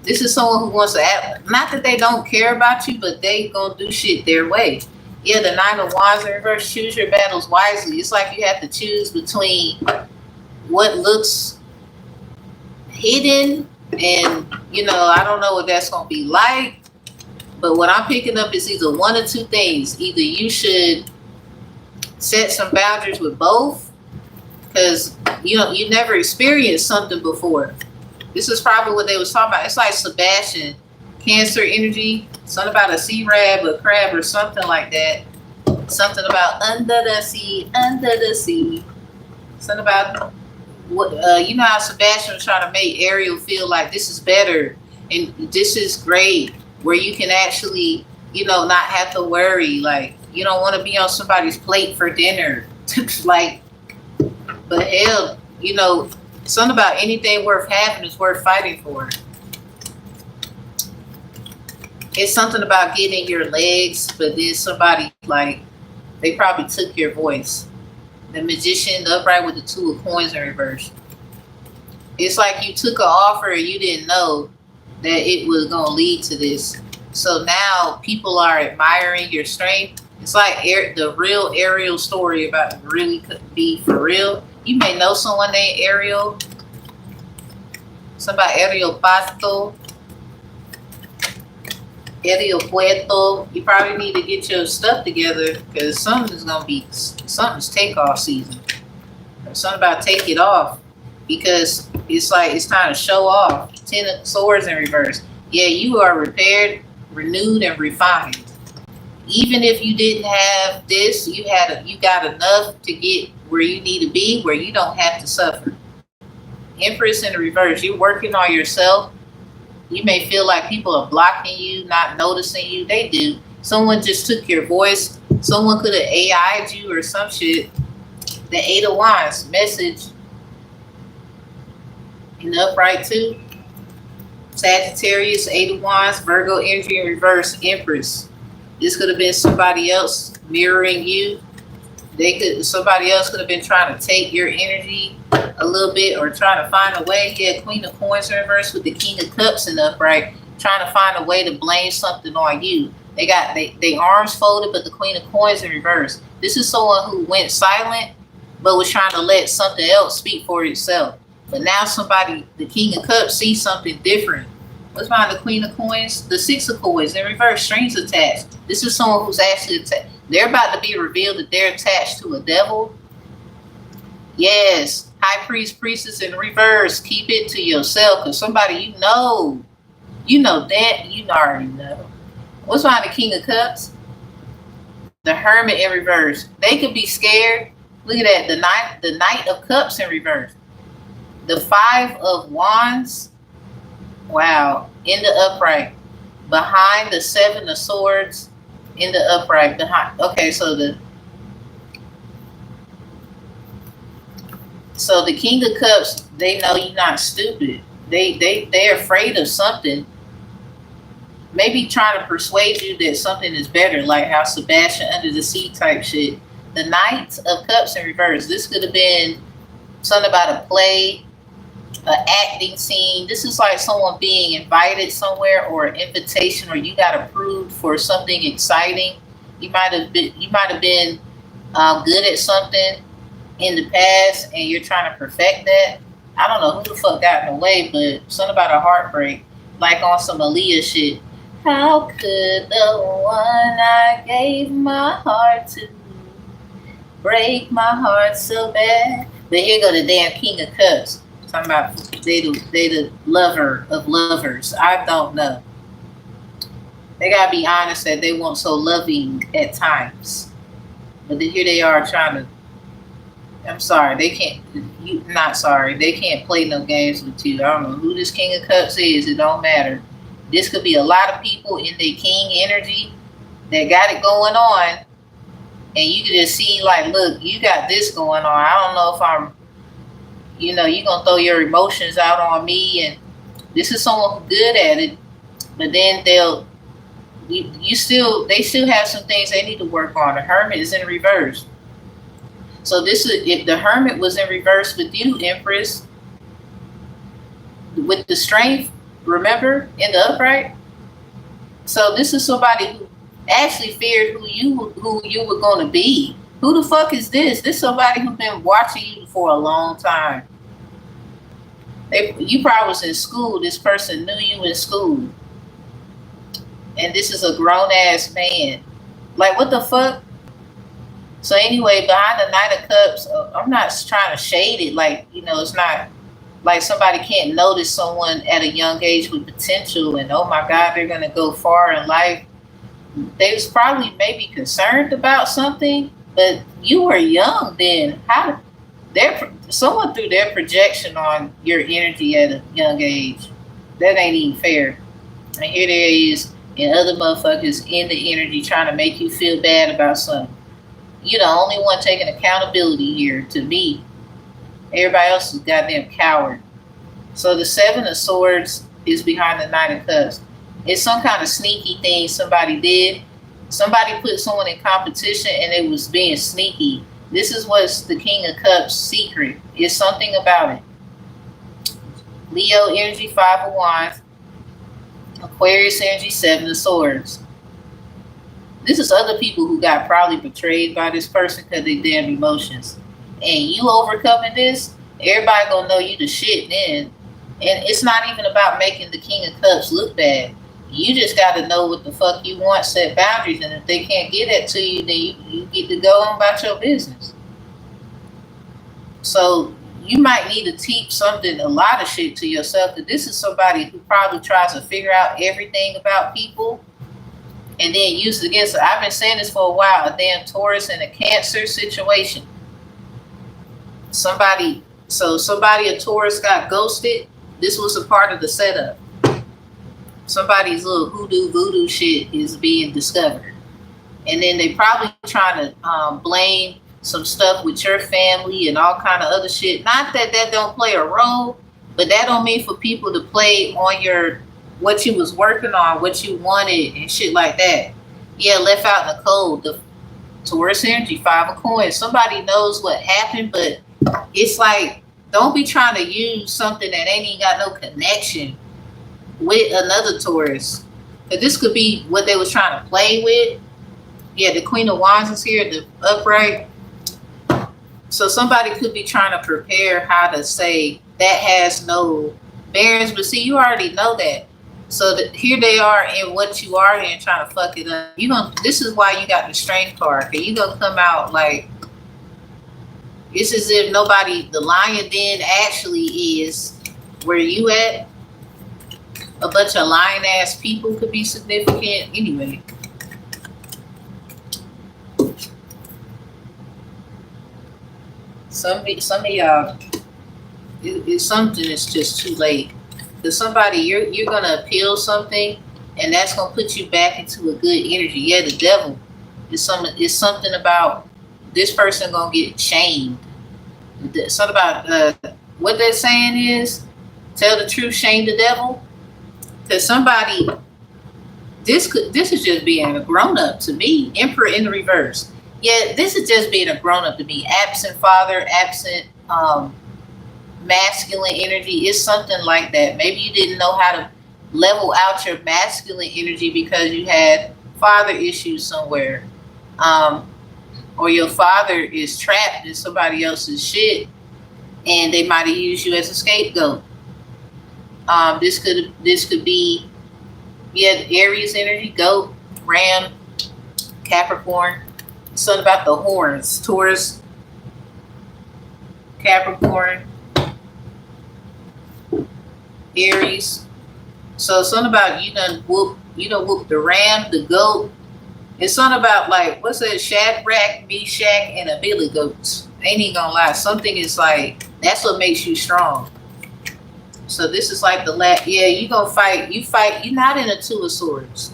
This is someone who wants to act, not that they don't care about you, but they gonna do shit their way. Yeah, the 9 of Wands in reverse, choose your battles wisely. It's like you have to choose between what looks hidden and, I don't know what that's going to be like. But what I'm picking up is either one or two things. Either you should set some boundaries with both, because, you never experienced something before. This is probably what they was talking about. It's like Sebastian, Cancer energy, something about a sea crab or something like that. Something about under the sea. Something about what how Sebastian was trying to make Ariel feel like this is better and this is great, where you can actually, not have to worry. Like, you don't want to be on somebody's plate for dinner. Like, but hell, something about anything worth having is worth fighting for. It's something about getting your legs, but then somebody, like, they probably took your voice. The Magician, the upright with the 2 of Coins in reverse. It's like you took an offer and you didn't know that it was going to lead to this. So now people are admiring your strength. It's like the real Ariel story about really could be for real. You may know someone named Ariel. Somebody Ariel Pasto. Ariel Puerto. You probably need to get your stuff together, because something's takeoff season. Or something about take it off, because it's like it's time to show off. 10 of Swords in reverse. Yeah, you are repaired, renewed, and refined. Even if you didn't have this, you got enough to get where you need to be, where you don't have to suffer. Empress in the reverse. You're working on yourself. You may feel like people are blocking you, not noticing you. They do. Someone just took your voice. Someone could have AI'd you or some shit. The 8 of Wands, message in the upright too. Sagittarius, 8 of Wands, Virgo energy in reverse, Empress. This could have been somebody else mirroring you. Somebody else could have been trying to take your energy a little bit or trying to find a way. Yeah, Queen of Coins in reverse with the King of Cups in the upright, trying to find a way to blame something on you. They got they arms folded, but the Queen of Coins in reverse. This is someone who went silent, but was trying to let something else speak for itself. But now somebody, the King of Cups, sees something different. What's behind the Queen of Coins? The 6 of Coins in reverse, strings attached. This is someone who's actually attached. They're about to be revealed that they're attached to a devil. Yes, High Priest, Priestess in reverse. Keep it to yourself, because somebody you know that, you already know. What's behind the King of Cups? The Hermit in reverse. They could be scared. Look at that, the Knight of Cups in reverse. The 5 of Wands, wow, in the upright. Behind the 7 of Swords, in the upright. Behind. Okay, so the King of Cups, they know you're not stupid. They're afraid of something. Maybe trying to persuade you that something is better, like how Sebastian under the sea type shit. The Knight of Cups in reverse. This could have been something about a play, an acting scene. This is like someone being invited somewhere, or an invitation, or you got approved for something exciting. You might have been good at something in the past, and you're trying to perfect that. I don't know who the fuck got in the way, but something about a heartbreak, like on some Aaliyah shit. How could the one I gave my heart to break my heart so bad? But here go the damn King of Cups. Talking about they the lover of lovers. I don't know. They gotta be honest that they weren't so loving at times. But then here they are trying to. I'm sorry, they can't. You not sorry. They can't play no games with you. I don't know who this King of Cups is. It don't matter. This could be a lot of people in their King energy that got it going on, and you can just see like, look, you got this going on. I don't know if I'm. You're gonna throw your emotions out on me, and this is someone who's good at it. But then they still have some things they need to work on. The Hermit is in reverse. So this is, if the Hermit was in reverse with you, Empress, with the Strength, remember, in the upright. So this is somebody who actually feared who you were going to be. Who the fuck is this? This is somebody who's been watching you for a long time. You probably was in school. This person knew you in school. And this is a grown-ass man. Like, what the fuck? So anyway, behind the Knight of Cups, I'm not trying to shade it. Like, it's not like somebody can't notice someone at a young age with potential and, oh my God, they're going to go far in life. They was probably maybe concerned about something, but you were young then. Someone threw their projection on your energy at a young age. That ain't even fair. And here there is, and other motherfuckers in the energy trying to make you feel bad about something. You're the only one taking accountability here, to me. Everybody else is a goddamn coward. So the 7 of Swords is behind the Knight of Cups. It's some kind of sneaky thing somebody did. Somebody put someone in competition and it was being sneaky. This is what's the King of Cups secret. It's something about it. Leo energy, 5 of Wands. Aquarius energy, 7 of Swords. This is other people who got probably betrayed by this person because they damn emotions. And you overcoming this, everybody gonna know you the shit then. And it's not even about making the King of Cups look bad. You just got to know what the fuck you want, set boundaries, and if they can't get that to you, then you get to go on about your business. So you might need to teach a lot of shit to yourself, because this is somebody who probably tries to figure out everything about people and then use it against it. I've been saying this for a while, a damn Taurus in a Cancer situation. Somebody, a Taurus got ghosted. This was a part of the setup. Somebody's little hoodoo voodoo shit is being discovered. And then they probably trying to blame some stuff with your family and all kind of other shit. Not that that don't play a role, but that don't mean for people to play on your what you was working on, what you wanted, and shit like that. Yeah, left out in the cold. The Taurus energy, 5 of coins. Somebody knows what happened, but it's like, don't be trying to use something that ain't even got no connection with another Taurus. But this could be what they was trying to play with. Yeah, the Queen of Wands is here, the upright. So somebody could be trying to prepare how to say that has no bearings, but see, you already know that. So here they are in what you are and trying to fuck it up. You gonna. This is why you got the Strength card. And you gonna come out like it's as if nobody. The Lion Den actually is where you at. A bunch of lying ass people could be significant anyway. Some of y'all, it's something that's just too late. Because somebody, you're gonna appeal something, and that's gonna put you back into a good energy. Yeah, the devil is something about this person gonna get shamed. Something about what that saying is, tell the truth, shame the devil. Because somebody, this is just being a grown up to me. Emperor in the reverse. Yeah, this is just being a grown up to me. Absent father, absent masculine energy. It's something like that. Maybe you didn't know how to level out your masculine energy because you had father issues somewhere, or your father is trapped in somebody else's shit, and they might have used you as a scapegoat. This could be, yeah, Aries energy, goat, ram, Capricorn. Something about the horns, Taurus, Capricorn, Aries. So something about you done whoop the ram, the goat. It's something about like, what's that, Shadrach, Meshach, and a billy goats. Ain't even gonna lie. Something is like, that's what makes you strong. So this is like the last, yeah, you gonna fight, you're not in a 2 of swords.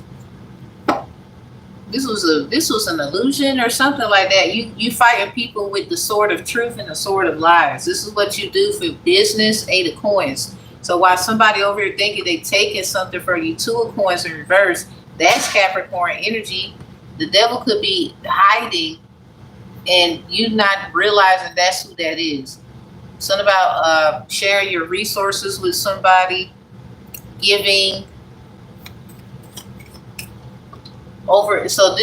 This was an illusion or something like that. You fighting people with the sword of truth and the sword of lies. This is what you do for business, 8 of coins. So while somebody over here thinking they taking something from you, 2 of coins in reverse, that's Capricorn energy. The devil could be hiding and you not realizing that's who that is. Something about sharing your resources with somebody, giving over. So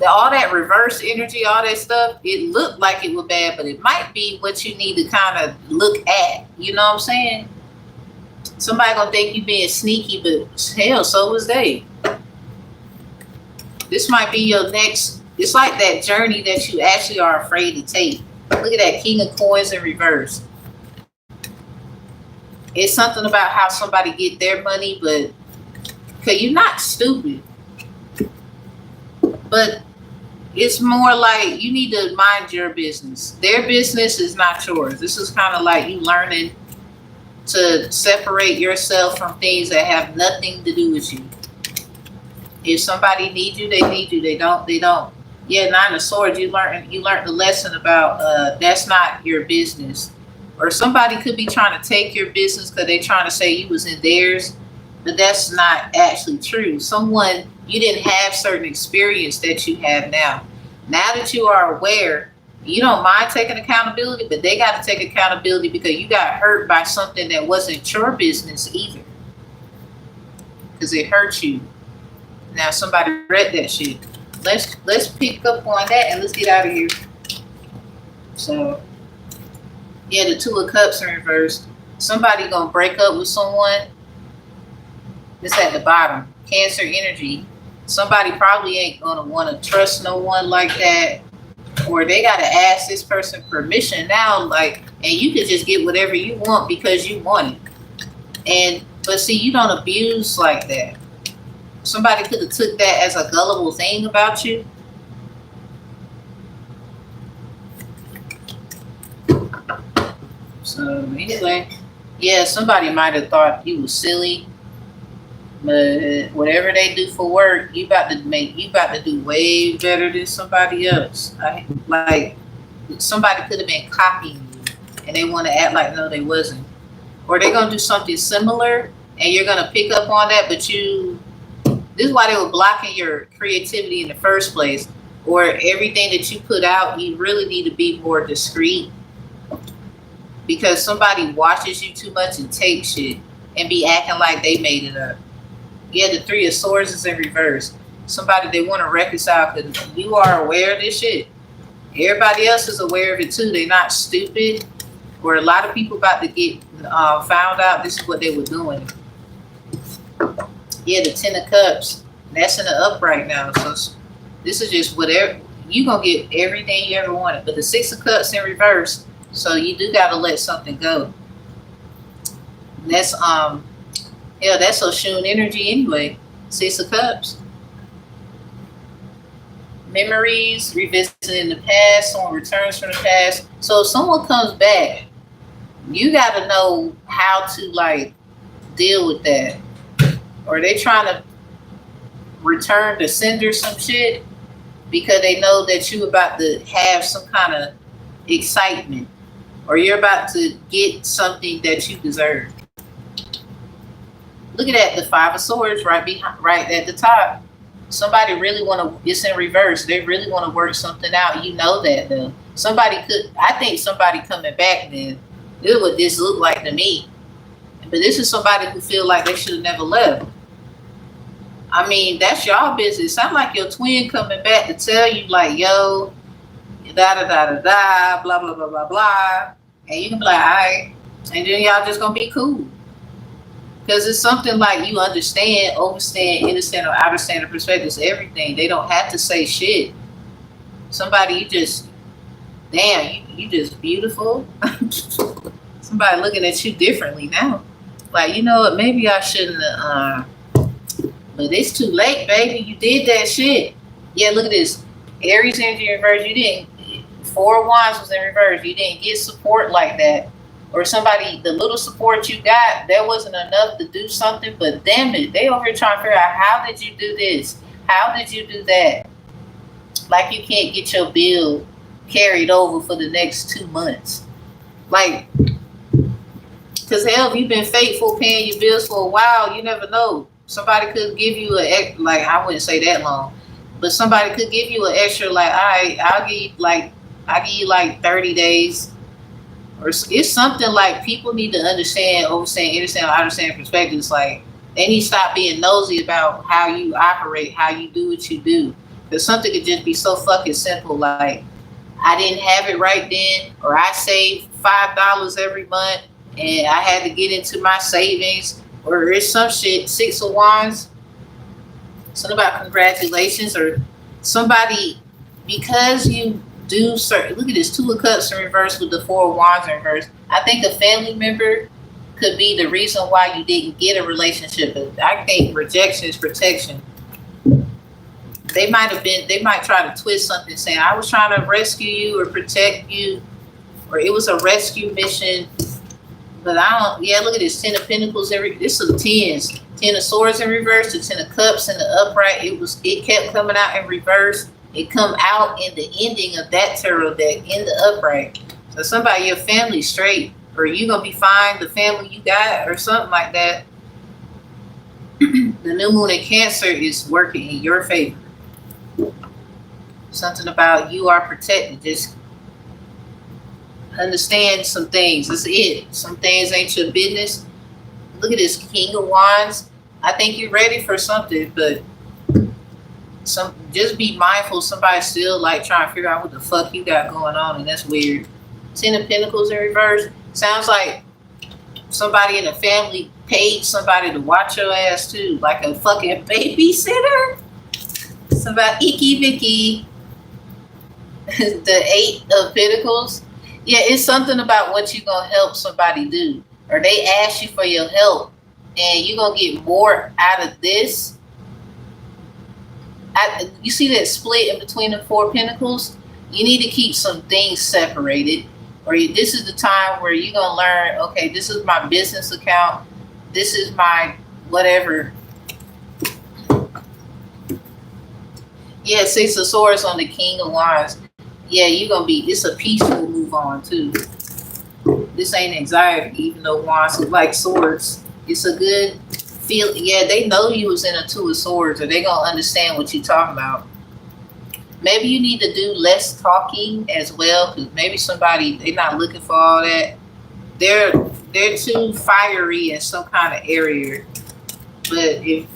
all that reverse energy, all that stuff, it looked like it was bad, but it might be what you need to kind of look at. You know what I'm saying? Somebody gonna think you being sneaky, but hell, so was they. This might be your next. It's like that journey that you actually are afraid to take. Look at that King of Coins in reverse. It's something about how somebody get their money, but because you're not stupid. But it's more like you need to mind your business. Their business is not yours. This is kind of like you learning to separate yourself from things that have nothing to do with you. If somebody needs you, they need you. They don't. Yeah, 9 of Swords, you learned the lesson about that's not your business. Or somebody could be trying to take your business because they're trying to say you was in theirs, but that's not actually true. Someone, you didn't have certain experience that you have now. Now that you are aware, you don't mind taking accountability, but they got to take accountability because you got hurt by something that wasn't your business either. Because it hurt you. Now somebody read that shit. Let's pick up on that and let's get out of here. So, yeah, the 2 of Cups in reverse. Somebody gonna break up with someone. It's at the bottom. Cancer energy. Somebody probably ain't gonna want to trust no one like that, or they gotta ask this person permission now. Like, and you can just get whatever you want because you want it. But see, you don't abuse like that. Somebody could have took that as a gullible thing about you. So anyway, yeah, somebody might have thought you was silly, but whatever they do for work, you about to do way better than somebody else. Like somebody could have been copying you and they want to act like no, they wasn't. Or they're gonna do something similar and you're gonna pick up on that, but this is why they were blocking your creativity in the first place. Or everything that you put out, you really need to be more discreet, because somebody watches you too much and takes shit and be acting like they made it up. Yeah, the Three of Swords is in reverse. Somebody they want to reconcile because you are aware of this shit. Everybody else is aware of it too. They're not stupid. Or a lot of people about to get found out this is what they were doing. Yeah, the Ten of Cups. That's in the upright now. So this is just whatever. You're going to get everything you ever wanted. But the Six of Cups in reverse. So you do got to let something go. That's that's Oshun energy anyway. Six of Cups. Memories, revisiting the past, someone returns from the past. So if someone comes back, you got to know how to like deal with that. Or they trying to return to sender some shit because they know that you about to have some kind of excitement, or you're about to get something that you deserve. Look at that, the Five of Swords right at the top. Somebody really want to, it's in reverse. They really want to work something out. You know that though. I think somebody coming back then, this is what this looked like to me. But this is somebody who feel like they should have never left. I mean, that's y'all business. Sound like your twin coming back to tell you like, yo, da-da-da-da-da, blah, blah, blah, blah, blah. And you can be like, all right. And then y'all just going to be cool. Because it's something like you understand, overstand, understand, or understand the perspectives, everything. They don't have to say shit. Somebody, you just, damn, you just beautiful. Somebody looking at you differently now. Like, you know what, maybe I shouldn't but it's too late, baby. You did that shit. Yeah, look at this. Aries energy in reverse. You didn't, Four of Wands was in reverse. You didn't get support like that. Or somebody, the little support you got, that wasn't enough to do something, but damn it, they over here trying to figure out, how did you do this? How did you do that? Like you can't get your bill carried over for the next 2 months. Like, because hell, if you've been faithful paying your bills for a while, you never know. Somebody could give you like, I wouldn't say that long, but somebody could give you an extra, like, all right, I'll give you like 30 days. Or it's something like people need to understand, understand perspectives. Like they need to stop being nosy about how you operate, how you do what you do. Because something could just be so fucking simple. Like I didn't have it right then, or I saved $5 every month and I had to get into my savings, or it's some shit. Six of Wands, something about congratulations, or somebody, because you do certain, look at this, Two of Cups in reverse with the Four of Wands in reverse. I think a family member could be the reason why you didn't get a relationship. I think rejection is protection. They might try to twist something saying, I was trying to rescue you or protect you, or it was a rescue mission. But I don't, yeah, look at this, Ten of Pentacles, this is tens. Ten of Swords in reverse, the Ten of Cups in the upright. It kept coming out in reverse. It come out in the ending of that tarot deck in the upright. So somebody, your family straight, or you gonna be fine, the family you got, or something like that. The new moon in Cancer is working in your favor. Something about you are protected. Just understand some things. That's it. Some things ain't your business. Look at this King of Wands. I think you're ready for something, but just be mindful. Somebody still like trying to figure out what the fuck you got going on, and that's weird. Ten of Pentacles in reverse. Sounds like somebody in the family paid somebody to watch your ass too, like a fucking babysitter. Somebody icky vicky. The Eight of Pentacles. Yeah, it's something about what you gonna help somebody do, or they ask you for your help, and you're gonna get more out of this. You see that split in between the Four Pentacles? You need to keep some things separated, or this is the time where you're going to learn, okay, this is my business account. This is my whatever. Yeah, Six of Swords on the King of Wands. Yeah, you're gonna be, it's a peaceful move on too. This ain't anxiety, even though wands look like swords. It's a good feel. Yeah, they know you was in a two of swords, or they gonna understand what you talking about. Maybe you need to do less talking as well, because maybe somebody, they're not looking for all that. They're too fiery in some kind of area. But if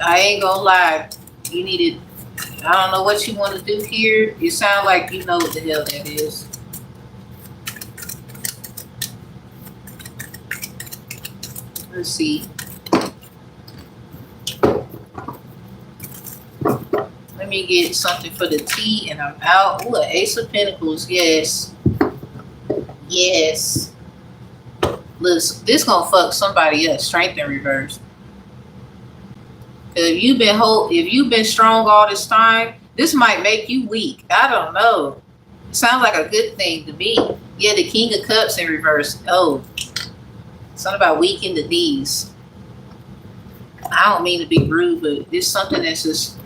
I ain't gonna lie, you need to, I don't know what you want to do here. You sound like you know what the hell that is. Let's see. Let me get something for the tea and I'm out. Ooh, an Ace of Pentacles. Yes. Yes. Listen, this gonna fuck somebody up. Strength in reverse. If you've been strong all this time, this might make you weak. I don't know. It sounds like a good thing to me. Yeah, the King of Cups in reverse. Oh, something about weak in the knees. I don't mean to be rude, but it's something that's just,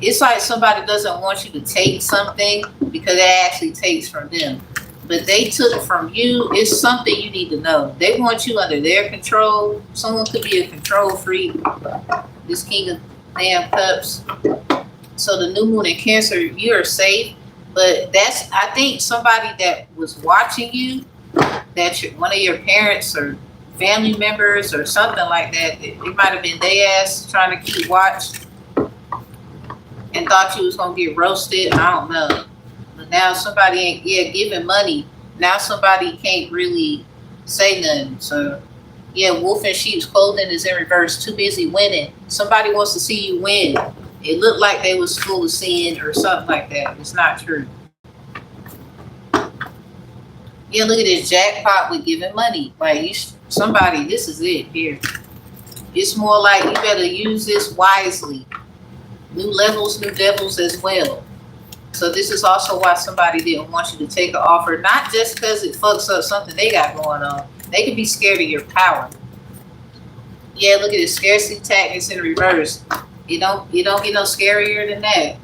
it's like somebody doesn't want you to take something because it actually takes from them. But they took from you. It's something you need to know. They want you under their control. Someone could be a control freak. This King of damn Cups. So the new moon in Cancer, you are safe. But that's, I think somebody that was watching you, that one of your parents or family members or something like that, it might have been they ass trying to keep watch and thought you was going to get roasted. I don't know. But now somebody ain't, yeah, giving money. Now somebody can't really say nothing. So, yeah, wolf in sheep's clothing is in reverse. Too busy winning. Somebody wants to see you win. It looked like they was full of sin or something like that. It's not true. Yeah, look at this jackpot with giving money. Like, somebody, this is it here. It's more like you better use this wisely. New levels, new devils as well. So this is also why somebody didn't want you to take an offer, not just because it fucks up something they got going on. They could be scared of your power. Yeah, look at this, scarcity tactics in reverse. You don't get no scarier than that.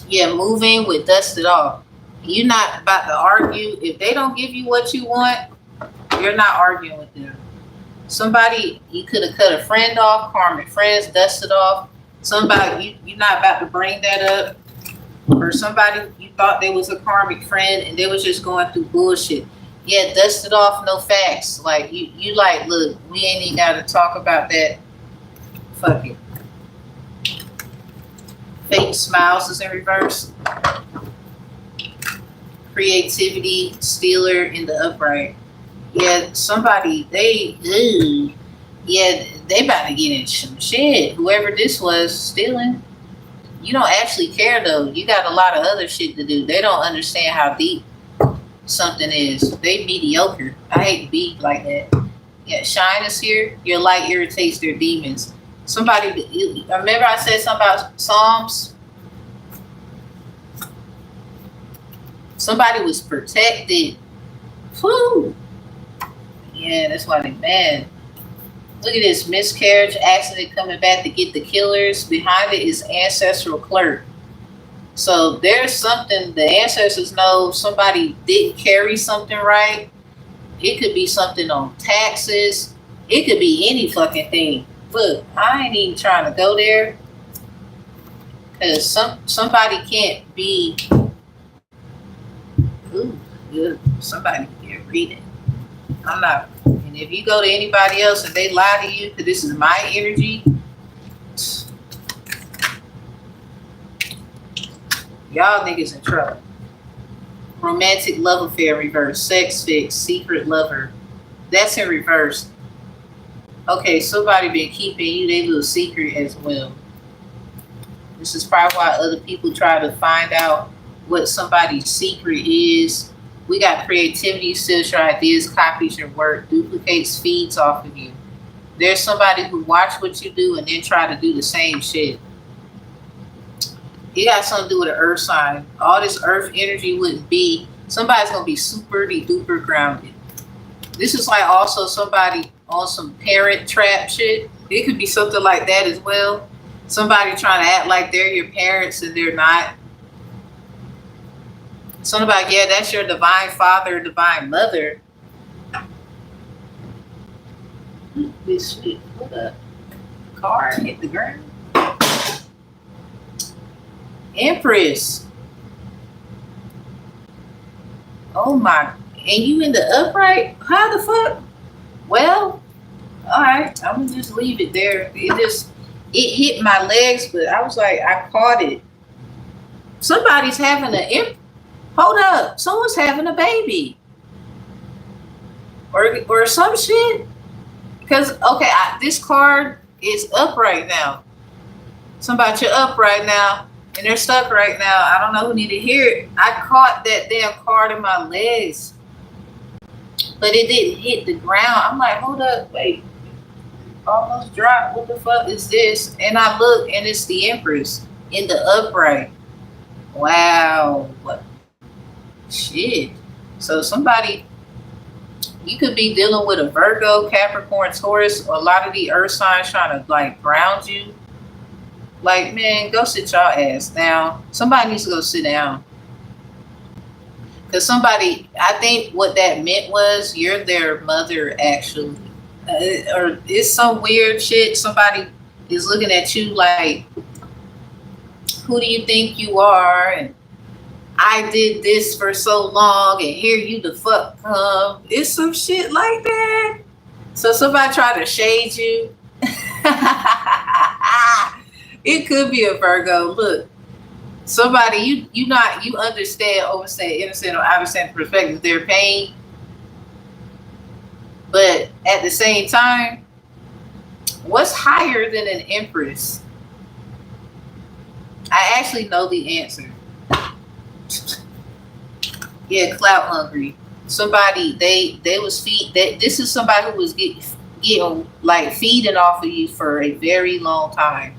Yeah, move in with dusted off. You're not about to argue. If they don't give you what you want, you're not arguing with them. Somebody, you could have cut a friend off, karmic friends, dusted off. Somebody, you're not about to bring that up. Or somebody, you thought they was a karmic friend and they was just going through bullshit. Yeah, dusted off, no facts. Like, you like, look, we ain't even got to talk about that. Fuck it. Fake smiles is in reverse. Creativity, stealer in the upright. Yeah, somebody, yeah, they about to get in some shit. Whoever this was stealing. You don't actually care though. You got a lot of other shit to do. They don't understand how deep something is. They mediocre. I hate to be like that. Yeah, shine is here. Your light irritates their demons. Somebody, remember I said something about Psalms? Somebody was protected. Whew. Yeah, that's why they mad. Look at this, miscarriage, accident coming back to get the killers. Behind it is ancestral clerk. So there's something, the ancestors know somebody didn't carry something right. It could be something on taxes. It could be any fucking thing. Look, I ain't even trying to go there. Because somebody can't be, ooh, good. Somebody can't read it. I'm not. And if you go to anybody else and they lie to you, because this is my energy, y'all niggas in trouble. Romantic love affair reverse. Sex fix. Secret lover. That's in reverse. Okay, somebody been keeping you their little secret as well. This is probably why other people try to find out what somebody's secret is. We got creativity, steals your ideas, copies your work, duplicates, feeds off of you. There's somebody who watch what you do and then try to do the same shit. It got something to do with an earth sign. All this earth energy wouldn't be, somebody's going to be super duper grounded. This is like also somebody on some parent trap shit. It could be something like that as well. Somebody trying to act like they're your parents and they're not. Something about, yeah, that's your divine father, divine mother. This shit, what up? Car hit the ground. Empress. Oh my, and you in the upright? How the fuck? Well, all right, I'm gonna just leave it there. It hit my legs, but I was like, I caught it. Somebody's having hold up, someone's having a baby. Or some shit. Because, okay, this card is up right now. Somebody, you're up right now, and they're stuck right now. I don't know who need to hear it. I caught that damn card in my legs, but it didn't hit the ground. I'm like, hold up, wait. Almost dropped. What the fuck is this? And I look, and it's the Empress in the upright. Wow. What? Shit. So somebody, you could be dealing with a Virgo, Capricorn, Taurus, or a lot of the earth signs trying to like ground you. Like, man, go sit your ass down. Somebody needs to go sit down. Because somebody, I think what that meant was you're their mother, actually. Or it's some weird shit. Somebody is looking at you like, who do you think you are? And I did this for so long, and here you the fuck come. It's some shit like that. So somebody try to shade you. It could be a Virgo. Look, somebody you understand, overstand, understand, or understand the perspective of their pain, but at the same time, what's higher than an Empress? I actually know the answer. Yeah, clout hungry. Somebody they was this is somebody who was getting like feeding off of you for a very long time.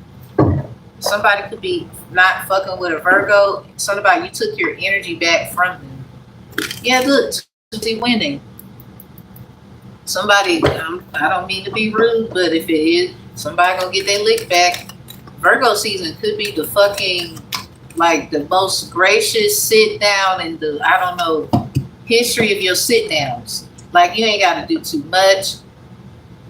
Somebody could be not fucking with a Virgo. Something about you took your energy back from them. Yeah, look, Tuesday winning. Somebody, I don't mean to be rude, but if it is, somebody gonna get their lick back. Virgo season could be the fucking, like, the most gracious sit down in the, I don't know, history of your sit downs. Like, you ain't got to do too much.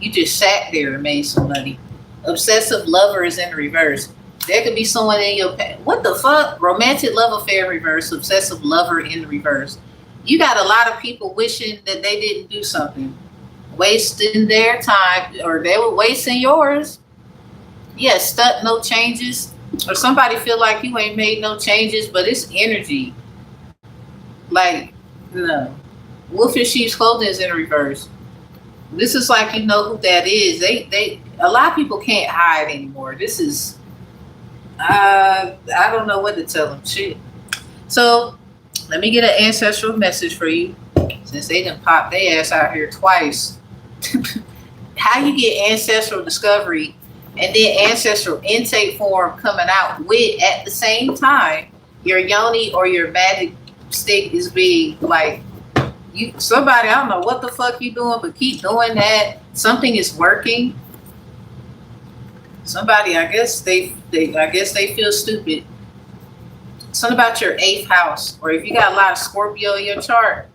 You just sat there and made some money. Obsessive lover is in reverse. There could be someone in your past. What the fuck? Romantic love affair reverse. Obsessive lover in reverse. You got a lot of people wishing that they didn't do something. Wasting their time, or they were wasting yours. Yeah, stuck, no changes. Or somebody feel like you ain't made no changes, but it's energy. Like, no. Wolf in sheep's clothing is in reverse. This is like, you know who that is. They a lot of people can't hide anymore. This is, I don't know what to tell them. Shit. So let me get an ancestral message for you, since they done popped their ass out here twice. How you get ancestral discovery and then ancestral intake form coming out with, at the same time, your yoni or your magic stick is being like, somebody, I don't know what the fuck you doing, but keep doing that. Something is working. Somebody, I guess they feel stupid. Something about your 8th house, or if you got a lot of Scorpio in your chart,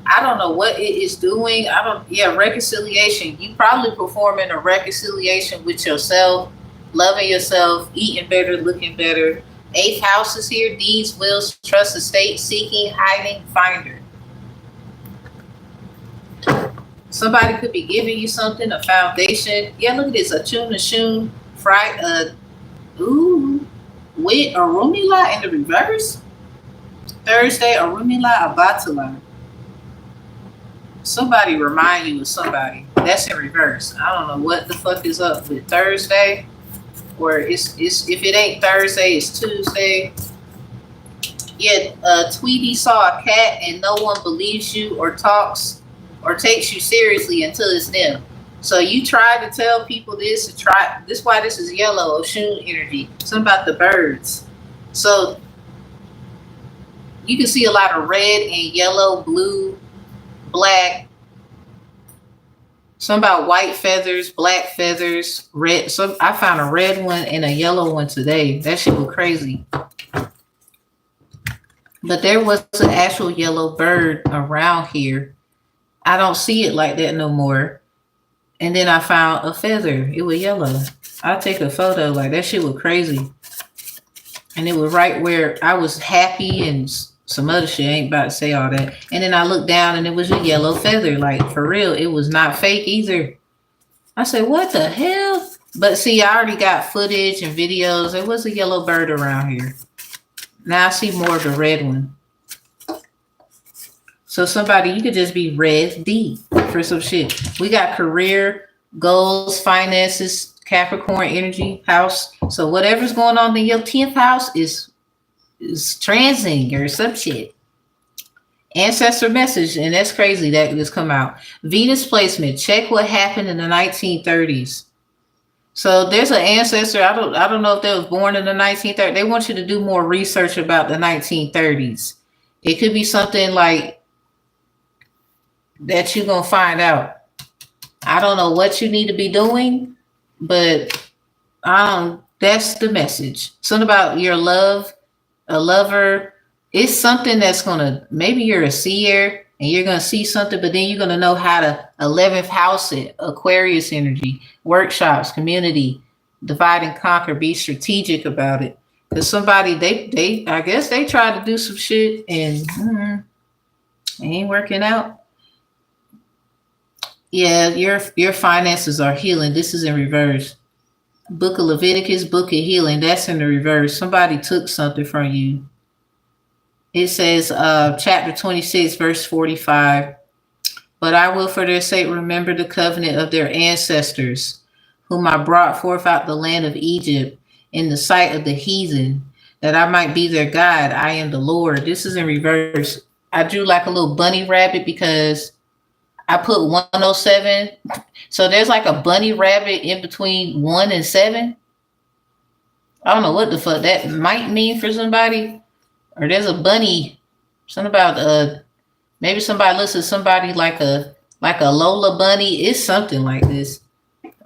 I don't know what it is doing. Reconciliation. You probably performing a reconciliation with yourself, loving yourself, eating better, looking better. 8th house is here. Deeds, wills, trust, estate, seeking, hiding, finder. Somebody could be giving you something, a foundation. Yeah, look at this. A tune, fried, with Arumila in the reverse. Thursday, Arumila, Abatala. Somebody remind you of somebody. That's in reverse. I don't know what the fuck is up with Thursday. Or it's if it ain't Thursday, it's Tuesday. Yeah, Tweety saw a cat and no one believes you or talks or takes you seriously until it's them. So you try to tell people this, this why this is yellow, Oshun energy. Something about the birds. So you can see a lot of red and yellow, blue, black. Something about white feathers, black feathers, red. So I found a red one and a yellow one today. That shit was crazy. But there was an actual yellow bird around here. I don't see it like that no more. And then I found a feather. It was yellow. I'll take a photo. Like, that shit was crazy. And it was right where I was happy and some other shit. I ain't about to say all that. And then I looked down and it was a yellow feather. Like, for real. It was not fake either. I said, what the hell? But see, I already got footage and videos. There was a yellow bird around here. Now I see more of the red one. So somebody, you could just be red D for some shit. We got career, goals, finances, Capricorn energy house. So whatever's going on in your 10th house is transing or some shit. Ancestor message, and that's crazy that just come out. Venus placement. Check what happened in the 1930s. So there's an ancestor. I don't know if they was born in the 1930s. They want you to do more research about the 1930s. It could be something like that you're gonna find out. I don't know what you need to be doing, but that's the message. Something about your love, a lover. It's something that's gonna, maybe you're a seer and you're gonna see something, but then you're gonna know how to 11th house it, Aquarius energy, workshops, community, divide and conquer, be strategic about it. Because somebody, they I guess they tried to do some shit and it ain't working out. Yeah, your finances are healing. This is in reverse. Book of Leviticus, book of healing. That's in the reverse. Somebody took something from you. It says chapter 26, verse 45. But I will for their sake remember the covenant of their ancestors, whom I brought forth out the land of Egypt in the sight of the heathen, that I might be their God. I am the Lord. This is in reverse. I drew like a little bunny rabbit because I put 107. So there's like a bunny rabbit in between 1 and 7. I don't know what the fuck that might mean for somebody. Or there's a bunny. Something about maybe somebody listens to somebody like a Lola bunny. It's something like this.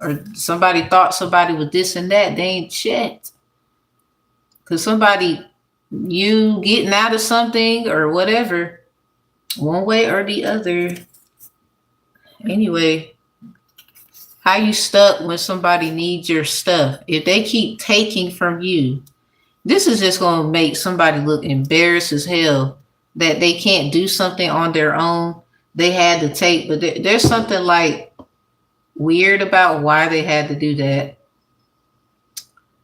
Or somebody thought somebody was this and that. They ain't shit. Because somebody, you getting out of something or whatever, one way or the other. Anyway, how you stuck when somebody needs your stuff? If they keep taking from you, this is just going to make somebody look embarrassed as hell that they can't do something on their own. They had to take, but there's something like weird about why they had to do that.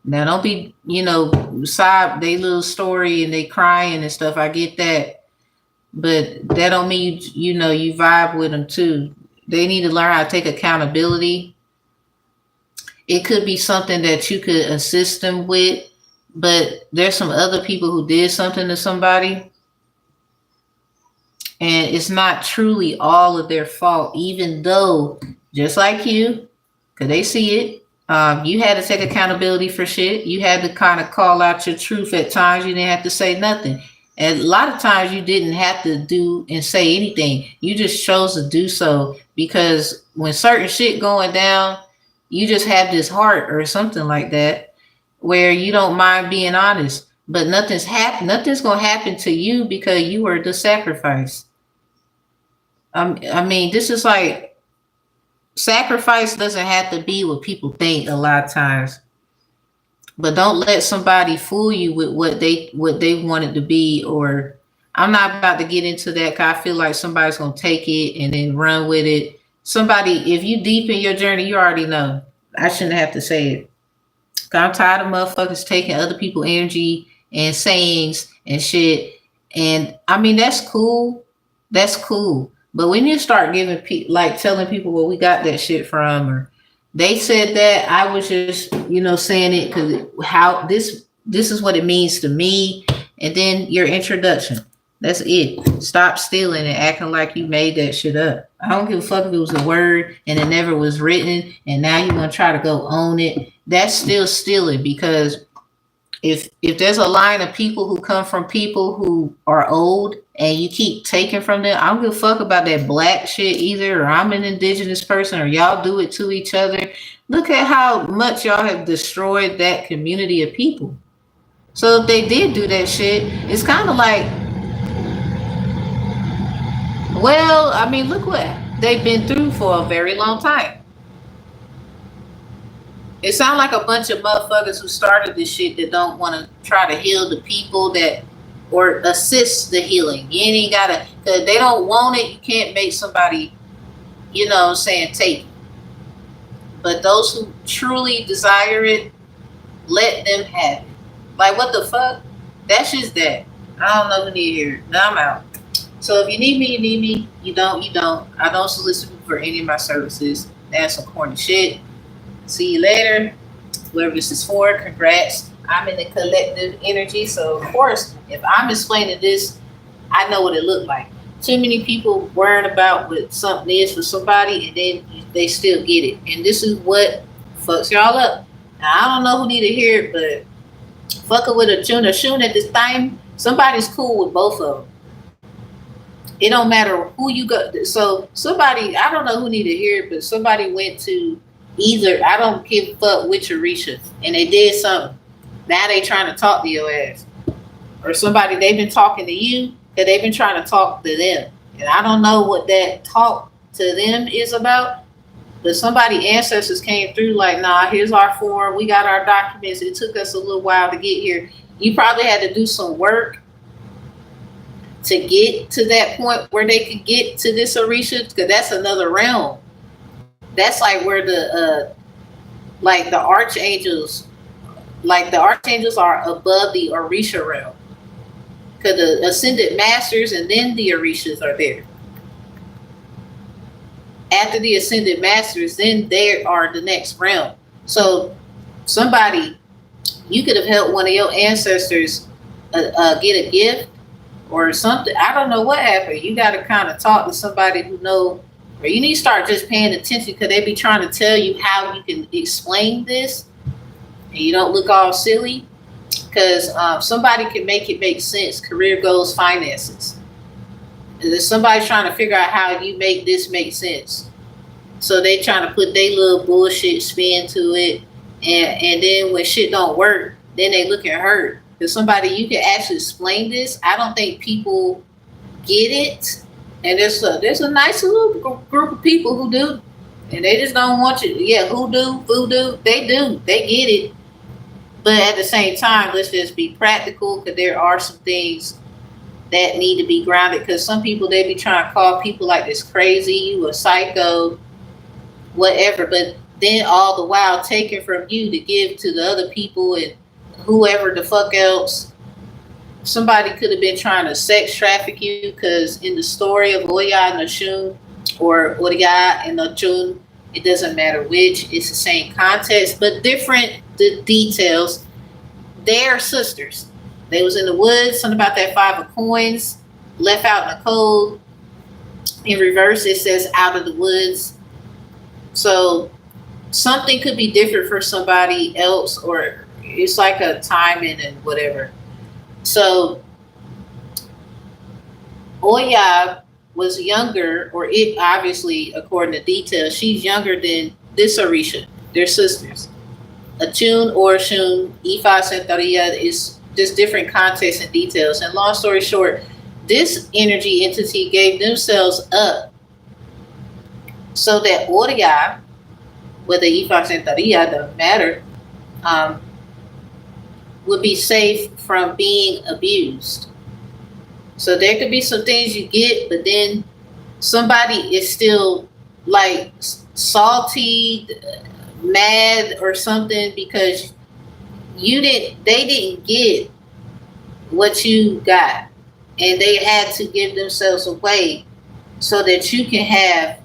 Now, don't be, side they little story and they crying and stuff. I get that. But that don't mean, you vibe with them too. They need to learn how to take accountability. It could be something that you could assist them with, but there's some other people who did something to somebody. And it's not truly all of their fault, even though, just like you, because they see it, you had to take accountability for shit. You had to kind of call out your truth at times. You didn't have to say nothing. And a lot of times you didn't have to do and say anything. You just chose to do so because when certain shit going down, you just have this heart or something like that where you don't mind being honest. But nothing's going to happen to you because you were the sacrifice. I mean, this is like sacrifice doesn't have to be what people think a lot of times. But don't let somebody fool you with what they want it to be. Or I'm not about to get into that because I feel like somebody's going to take it and then run with it. Somebody, if you deep in your journey, you already know. I shouldn't have to say it. I'm tired of motherfuckers taking other people's energy and sayings and shit. And I mean, that's cool. That's cool. But when you start giving telling people where we got that shit from, or they said that, I was just, saying it because how this is what it means to me. And then your introduction. That's it. Stop stealing and acting like you made that shit up. I don't give a fuck if it was a word and it never was written and now you're going to try to go own it. That's still stealing, because if there's a line of people who come from people who are old and you keep taking from them, I don't give a fuck about that black shit either, or I'm an indigenous person, or y'all do it to each other. Look at how much y'all have destroyed that community of people. So if they did do that shit, it's kind of like Well, I mean, look what they've been through for a very long time. It sounds like a bunch of motherfuckers who started this shit that don't want to try to heal the people that, or assist the healing. You ain't gotta, cause they don't want it. You can't make somebody, you know what I'm saying, take it. But those who truly desire it, let them have it. Like, what the fuck? That's just that. I don't know who need to hear it. Now I'm out. So if you need me, you need me. You don't, you don't. I don't solicit for any of my services. That's some corny shit. See you later. Whoever this is for, congrats. I'm in the collective energy. So, of course, if I'm explaining this, I know what it looked like. Too many people worrying about what something is for somebody, and then they still get it. And this is what fucks y'all up. Now, I don't know who need to hear it, but fucking with a tune or shooting at this time, somebody's cool with both of them. It don't matter who you go. So somebody, I don't know who need to hear it, but somebody went to either, I don't give a fuck which Orisha, and they did something. Now they trying to talk to your ass. Or somebody, they've been talking to you, that they've been trying to talk to them. And I don't know what that talk to them is about, but somebody ancestors came through like, nah, here's our form, we got our documents, it took us a little while to get here. You probably had to do some work to get to that point where they could get to this Orisha, because that's another realm. That's like where the like the archangels are above the Orisha realm, because the ascended masters and then the Orishas are there. After the ascended masters, then there are the next realm. So somebody, you could have helped one of your ancestors get a gift or something. I don't know what happened. You got to kind of talk to somebody who know, or you need to start just paying attention, because they be trying to tell you how you can explain this and you don't look all silly, because somebody can make it make sense. Career goals, finances. There's somebody trying to figure out how you make this make sense. So they trying to put their little bullshit spin to it, and then when shit don't work, then they looking hurt. Because somebody, you can actually explain this. I don't think people get it. And there's a nice little group of people who do, and they just don't want you. Yeah, hoodoo, voodoo, they do. They get it. But at the same time, let's just be practical, because there are some things that need to be grounded. Because some people, they be trying to call people like this crazy, you a psycho, whatever. But then all the while taken from you to give to the other people and whoever the fuck else. Somebody could have been trying to sex traffic you, because in the story of Oya and Oshun, or Oya and Ochun, it doesn't matter which, it's the same context, but different the details. They're sisters. They was in the woods, something about that 5 of coins, left out in the cold. In reverse, it says out of the woods. So something could be different for somebody else, or it's like a timing and whatever. So Oya was younger, or it obviously, according to details, she's younger than this Orisha. They're sisters. Achun or Shun, Ifa Sentaria is just different context and details. And long story short, this energy entity gave themselves up so that Oya, whether Ifa Sentaria, doesn't matter, would be safe from being abused. So there could be some things you get, but then somebody is still like salty, mad or something, because they didn't get what you got, and they had to give themselves away so that you can have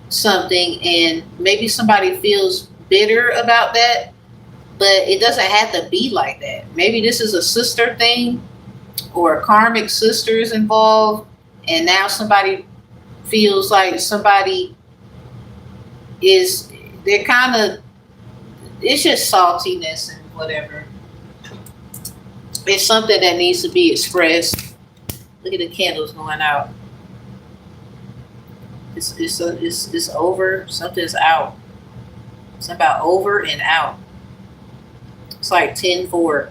something. And maybe somebody feels bitter about that, but it doesn't have to be like that. Maybe this is a sister thing, or karmic sisters involved, and now somebody feels like somebody is, they're kind of, it's just saltiness and whatever. It's something that needs to be expressed. Look at the candles going out. It's over. Something's out. It's about over and out. It's like 10-4.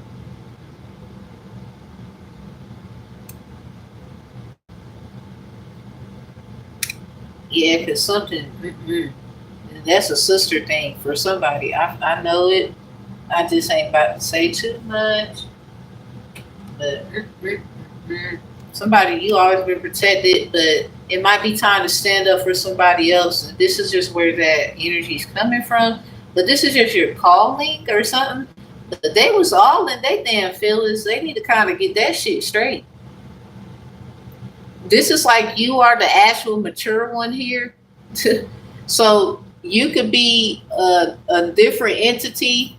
Yeah, because something, that's a sister thing for somebody. I know it. I just ain't about to say too much. But somebody, you always been protected, but it might be time to stand up for somebody else. And this is just where that energy's coming from. But this is just your calling or something. But they was all in they damn feelings. They need to kind of get that shit straight. This is like you are the actual mature one here. So you could be a different entity,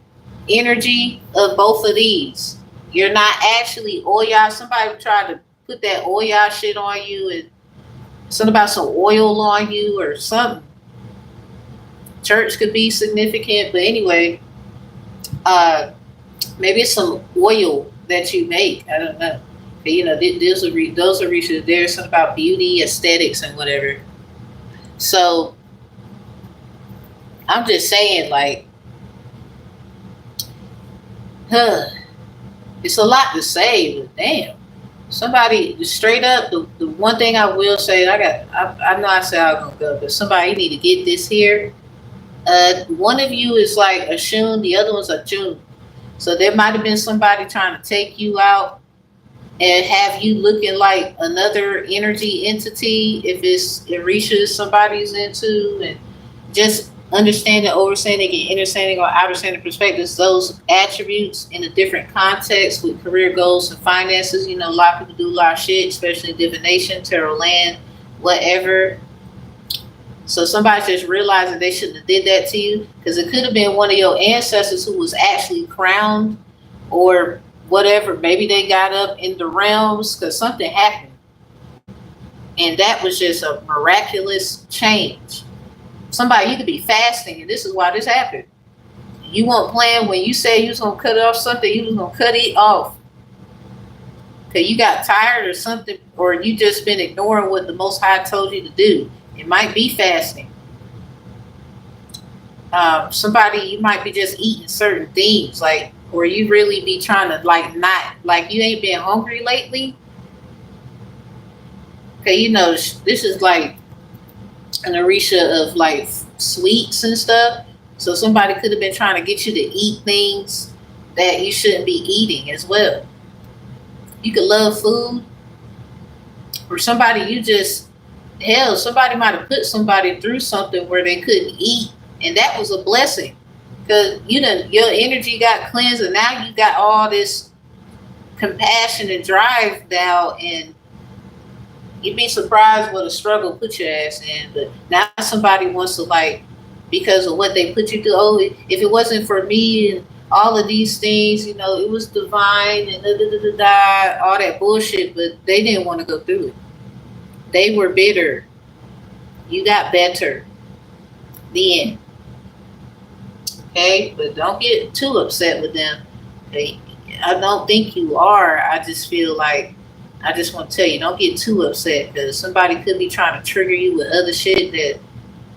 energy of both of these. You're not actually Oya. Somebody tried to put that Oya shit on you and something about some oil on you or something. Church could be significant, but anyway, maybe it's some oil that you make. I don't know. But, you know, those are research. There's something about beauty, aesthetics, and whatever. So I'm just saying, like, it's a lot to say, but damn. Somebody straight up, the one thing I will say, I know I said I was gonna go, but somebody need to get this here. One of you is like a Shun, the other one's a Jun. So there might have been somebody trying to take you out and have you looking like another energy entity if it reaches somebody's into, and just understanding, overstanding, and understanding or understanding perspectives, those attributes in a different context with career goals and finances. You know, a lot of people do a lot of shit, especially divination, tarot land, whatever. So somebody just realizing they shouldn't have did that to you, because it could have been one of your ancestors who was actually crowned or whatever. Maybe they got up in the realms because something happened. And that was just a miraculous change. Somebody, you could be fasting, and this is why this happened. You weren't playing when you said you was going to cut off something, you was going to cut it off. Because you got tired or something, or you just been ignoring what the Most High told you to do. It might be fasting. Somebody, you might be just eating certain things, like, or you really be trying to, like, not, like, you ain't been hungry lately. Okay, you know, this is like an Orisha of, like, sweets and stuff. So somebody could have been trying to get you to eat things that you shouldn't be eating as well. You could love food. Or somebody, you just, hell, somebody might have put somebody through something where they couldn't eat, and that was a blessing. Because, you know, your energy got cleansed, and now you got all this compassion and drive now, and you'd be surprised what a struggle put your ass in. But now somebody wants to, like, because of what they put you through, oh, if it wasn't for me and all of these things, you know, it was divine and all that bullshit, but they didn't want to go through it. They were bitter. You got better. The end. Okay? But don't get too upset with them. Okay? I don't think you are. I just feel like, I just want to tell you, don't get too upset, because somebody could be trying to trigger you with other shit that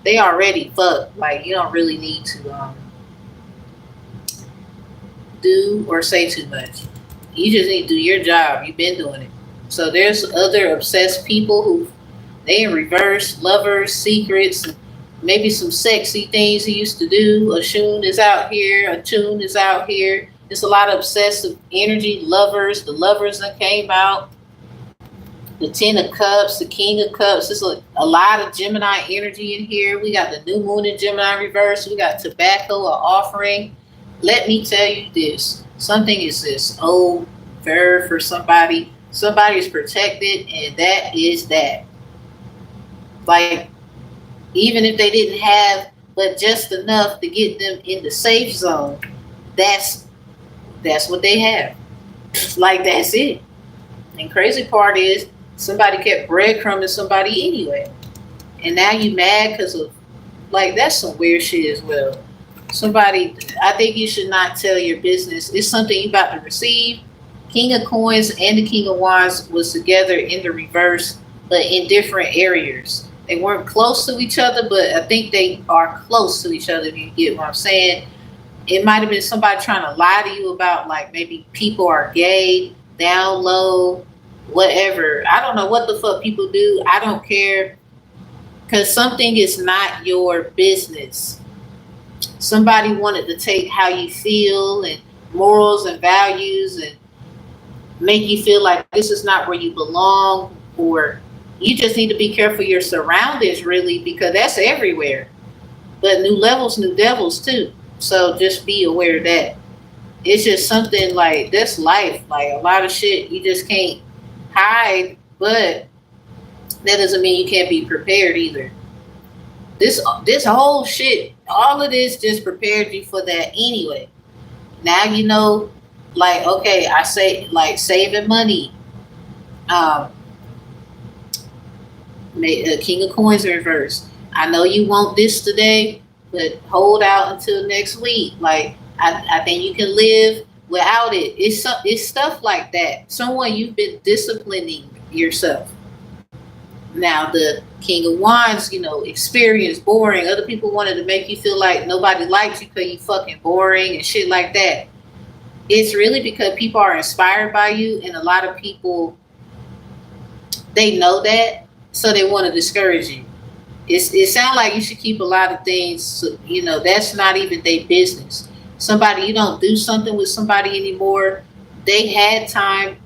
they already fucked. Like, you don't really need to do or say too much. You just need to do your job. You've been doing it. So there's other obsessed people who they in reverse, lovers, secrets, maybe some sexy things he used to do. A Shun is out here, a Tune is out here. There's a lot of obsessive energy, lovers. The lovers that came out. The 10 of Cups, the King of Cups. There's a lot of Gemini energy in here. We got the new moon in Gemini reverse. We got tobacco, an offering. Let me tell you this. Something is this over for somebody. Somebody is protected, and that is that. Like, even if they didn't have but just enough to get them in the safe zone, that's what they have. Like, that's it. And crazy part is somebody kept breadcrumbing somebody anyway. And now you mad because of, like, that's some weird shit as well. Somebody, I think you should not tell your business. It's something you about to receive. King of Coins and the King of Wands was together in the reverse, but in different areas. They weren't close to each other, but I think they are close to each other, if you get what I'm saying. It might have been somebody trying to lie to you about, like, maybe people are gay, down low, whatever. I don't know what the fuck people do. I don't care. Because something is not your business. Somebody wanted to take how you feel and morals and values and make you feel like this is not where you belong, or you just need to be careful your surroundings, really, because that's everywhere. But new levels, new devils too. So just be aware of that. It's just something like that's life. Like a lot of shit you just can't hide, but that doesn't mean you can't be prepared either. This whole shit, all of this just prepared you for that anyway. Now you know, like, okay, I say like saving money. Um, King of Coins in reverse. I know you want this today, but hold out until next week. Like I think you can live without it. It's stuff like that. Someone you've been disciplining yourself. Now the King of Wands, you know, experience, boring. Other people wanted to make you feel like nobody likes you because you fucking boring and shit like that. It's really because people are inspired by you, and a lot of people, they know that, so they want to discourage you. It sounds like you should keep a lot of things, you know, that's not even their business. Somebody, you don't do something with somebody anymore, they had time,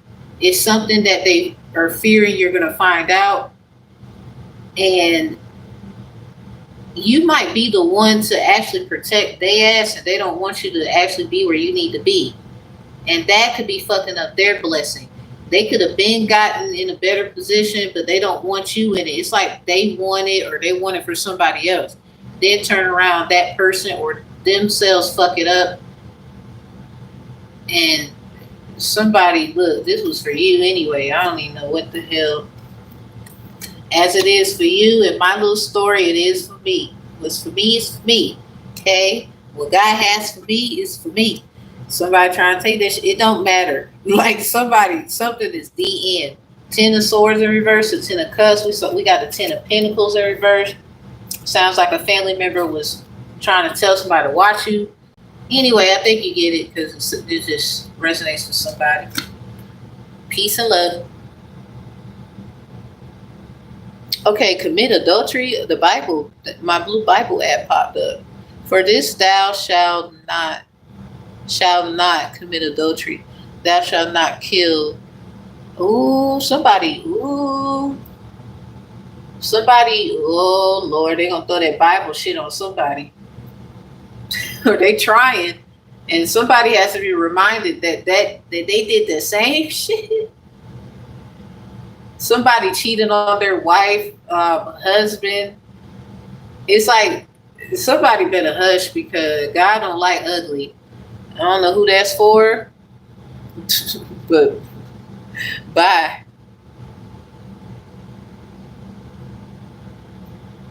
it's something that they are fearing you're going to find out, and you might be the one to actually protect their ass, and they don't want you to actually be where you need to be. And that could be fucking up their blessing. They could have been gotten in a better position, but they don't want you in it. It's like they want it, or they want it for somebody else. Then turn around, that person or themselves fuck it up. And somebody, look, this was for you anyway. I don't even know what the hell. As it is for you, in my little story, it is for me. What's for me is for me. Okay? What God has for me is for me. Somebody trying to take this, it don't matter. Like something is the end. 10 of Swords in reverse, the 10 of Cups. We got the 10 of Pentacles in reverse. Sounds like a family member was trying to tell somebody to watch you. Anyway, I think you get it because it just resonates with somebody. Peace and love. Okay, commit adultery. The Bible, my blue Bible app popped up. For this thou shalt not commit adultery. Thou shalt not kill. Somebody, oh Lord, they gonna throw that Bible shit on somebody. Or they trying. And somebody has to be reminded that they did the same shit. Somebody cheated on their wife, husband. It's like somebody better hush because God don't like ugly. I don't know who that's for, but bye.